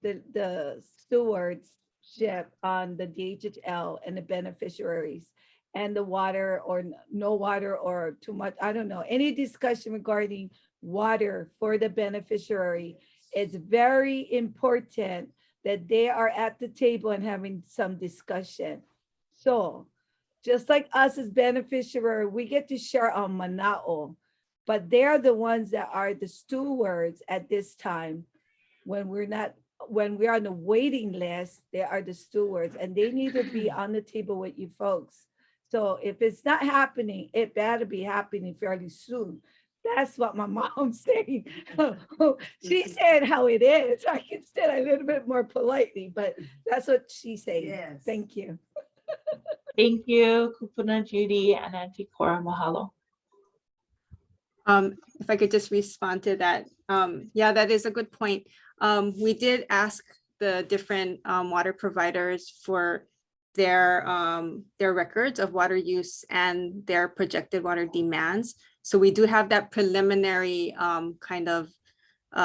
[SPEAKER 7] the stewardship on the DHHL and the beneficiaries and the water or no water or too much, I don't know, any discussion regarding water for the beneficiary, it's very important that they are at the table and having some discussion. So just like us as beneficiary, we get to share on Mana'o, but they're the ones that are the stewards at this time. When we're on the waiting list, they are the stewards and they need to be on the table with you folks. So if it's not happening, it better be happening fairly soon. That's what my mom's saying. She said how it is. I can say it a little bit more politely, but that's what she's saying. Yes. Thank you.
[SPEAKER 1] Thank you, Kupuna Judy and Auntie Cora. Mahalo.
[SPEAKER 4] If I could just respond to that. Yeah, that is a good point. We did ask the different water providers for their records of water use and their projected water demands. So we do have that preliminary kind of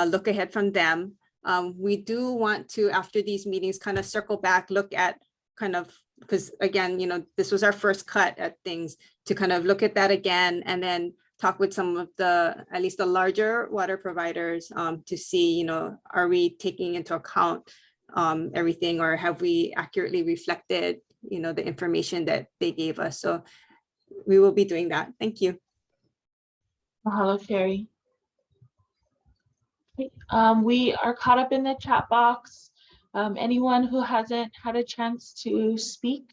[SPEAKER 4] look ahead from them. We do want to, after these meetings, kind of circle back, look at kind of, because again, this was our first cut at things, to kind of look at that again and then talk with some of at least the larger water providers to see, are we taking into account everything, or have we accurately reflected, the information that they gave us? So we will be doing that. Thank you.
[SPEAKER 1] Mahalo, Sherry. Okay, we are caught up in the chat box. Anyone who hasn't had a chance to speak,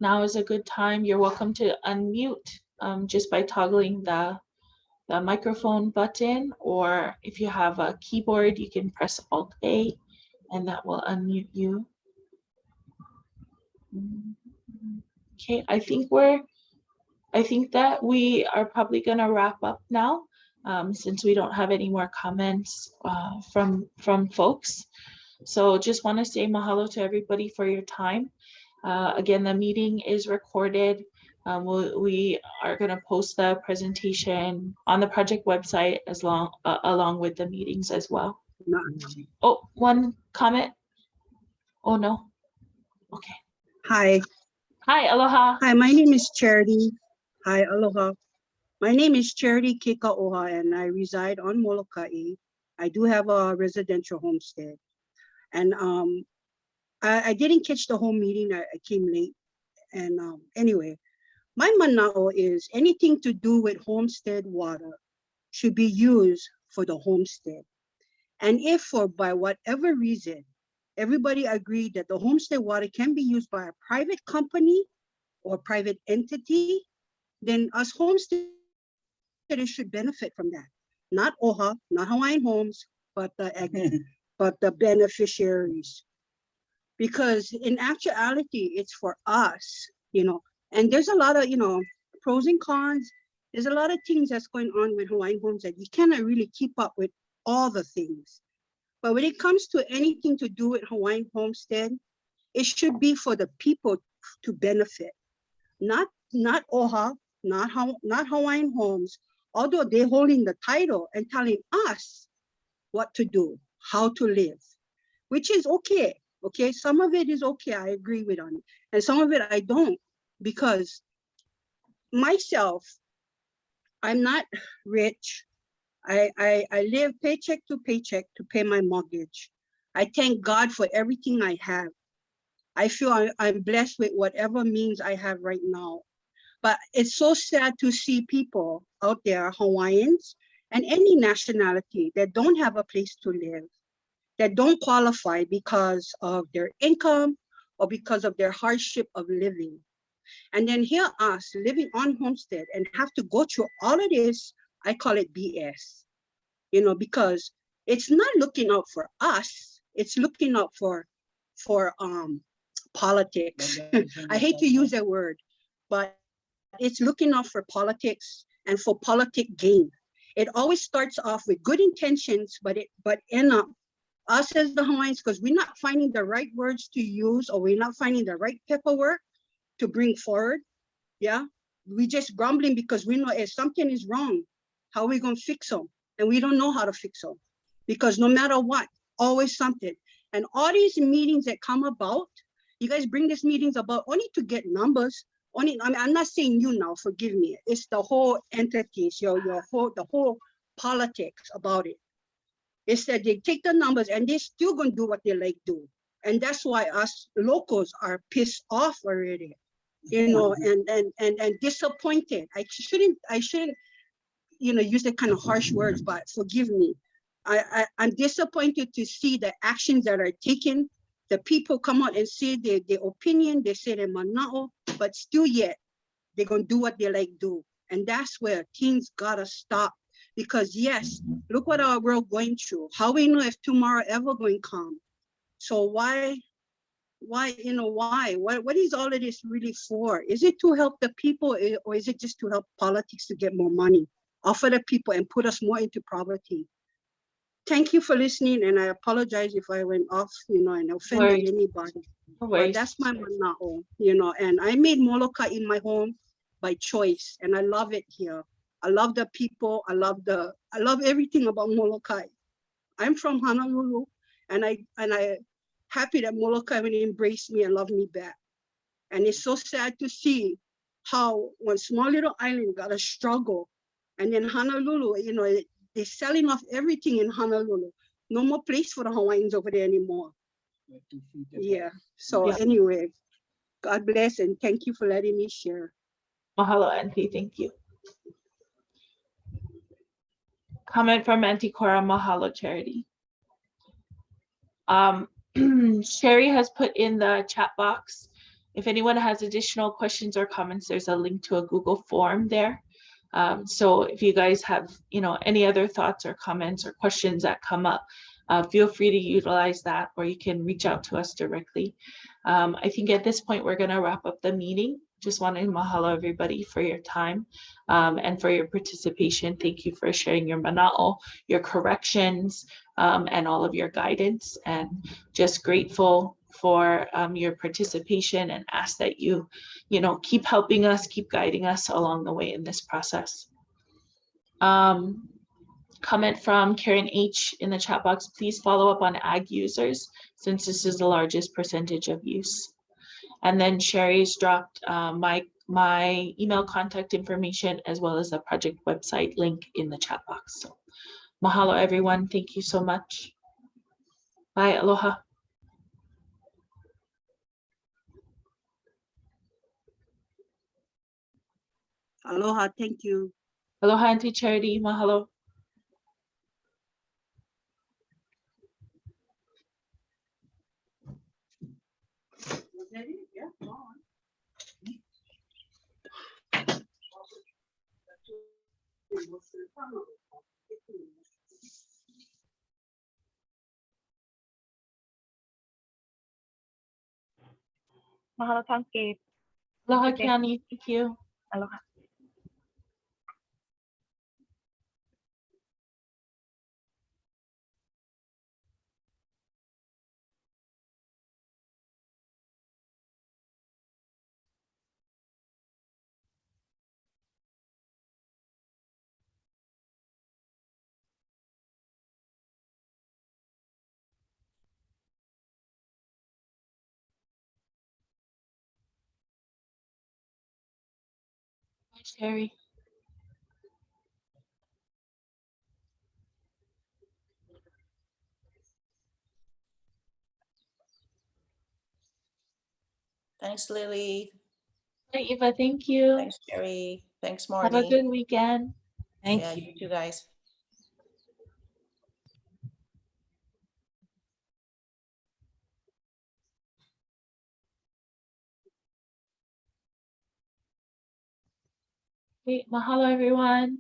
[SPEAKER 1] now is a good time. You're welcome to unmute just by toggling the microphone button, or if you have a keyboard, you can press Alt-A and that will unmute you. Okay, I think that we are probably going to wrap up now since we don't have any more comments from folks. So just want to say mahalo to everybody for your time. Again, the meeting is recorded. We are going to post the presentation on the project website along with the meetings as well.
[SPEAKER 11] No.
[SPEAKER 1] Oh, one comment. Oh, no. Okay.
[SPEAKER 11] Hi.
[SPEAKER 1] Hi, aloha.
[SPEAKER 11] Hi, my name is Charity. Hi, aloha. My name is Charity Kekaoha, and I reside on Moloka'i. I do have a residential homestead. And I didn't catch the whole meeting. I came late. And anyway, my mana'o is anything to do with homestead water should be used for the homestead. And if for by whatever reason, everybody agreed that the homestead water can be used by a private company or private entity, then us homesteaders should benefit from that. Not OHA, not Hawaiian Homes, but the beneficiaries. Because in actuality, it's for us, and there's a lot of, pros and cons. There's a lot of things that's going on with Hawaiian Homes that you cannot really keep up with all the things. But when it comes to anything to do with Hawaiian Homestead, it should be for the people to benefit, not OHA, not Hawaiian Homes, although they're holding the title and telling us what to do, how to live, which is okay. Okay, some of it is okay, I agree with on it, and some of it I don't, because myself, I'm not rich. I live paycheck to paycheck to pay my mortgage. I thank God for everything I have. I feel I'm blessed with whatever means I have right now. But it's so sad to see people out there, Hawaiians and any nationality, that don't have a place to live, that don't qualify because of their income or because of their hardship of living. And then here us living on homestead and have to go through all of this, I call it BS, because it's not looking out for us, it's looking out for politics. I hate to use that word, but it's looking out for politics and for politic gain. It always starts off with good intentions, but end up us as the Hawaiians, because we're not finding the right words to use, or we're not finding the right paperwork to bring forward. Yeah, we just grumbling because we know if something is wrong, how are we gonna fix them? And we don't know how to fix them, because no matter what, always something. And all these meetings that come about, you guys bring these meetings about only to get numbers. I'm not saying you now, forgive me. It's the whole entities, the whole politics about it. It's that they take the numbers and they're still gonna do what they like do. And that's why us locals are pissed off already, and disappointed. I shouldn't, use that kind of harsh words, but forgive me. I'm disappointed to see the actions that are taken. The people come out and say their opinion, they say their mana'o, but still yet, they're gonna do what they like do. And that's where things gotta stop. Because yes, look what our world going through. How we know if tomorrow ever going to come? So why? What is all of this really for? Is it to help the people, or is it just to help politics to get more money off of the people and put us more into poverty? Thank you for listening, and I apologize if I went off, and offended anybody. But that's my mana'o, and I made Moloka'i my home by choice, and I love it here. I love the people. I love everything about Moloka'i. I'm from Honolulu, and I happy that Moloka'i embraced me and loved me back. And it's so sad to see how one small little island got a struggle, and then Honolulu, they're selling off everything in Honolulu. No more place for the Hawaiians over there anymore. Yeah. So anyway, God bless and thank you for letting me share.
[SPEAKER 1] Mahalo, Auntie. Thank you. Comment from Auntie Cora. Mahalo, Charity. Sherry has put in the chat box. If anyone has additional questions or comments, there's a link to a Google form there. So if you guys have, any other thoughts or comments or questions that come up, feel free to utilize that, or you can reach out to us directly. I think at this point, we're going to wrap up the meeting. Just wanted to mahalo everybody for your time and for your participation. Thank you for sharing your mana'o, your corrections, and all of your guidance. And just grateful for your participation, and ask that you, keep helping us, keep guiding us along the way in this process. comment from Karen H in the chat box, please follow up on ag users since this is the largest percentage of use. And then Sherry's dropped my email contact information as well as the project website link in the chat box. So mahalo everyone. Thank you so much. Bye. Aloha.
[SPEAKER 14] Aloha, thank you.
[SPEAKER 1] Aloha, Auntie Charity. Mahalo.
[SPEAKER 15] Mahalo Townscape.
[SPEAKER 1] Aloha,
[SPEAKER 15] Okay.
[SPEAKER 1] Kiani. Thank you.
[SPEAKER 15] Aloha.
[SPEAKER 1] Bye, Sherry.
[SPEAKER 2] Thanks, Lily.
[SPEAKER 1] Bye, Eva. Thank you.
[SPEAKER 2] Thanks, Jerry. Thanks,
[SPEAKER 1] Have a
[SPEAKER 2] Marty.
[SPEAKER 1] good weekend.
[SPEAKER 3] Thank
[SPEAKER 2] Yeah,
[SPEAKER 3] you.
[SPEAKER 2] you too, guys.
[SPEAKER 1] Great. Mahalo, everyone.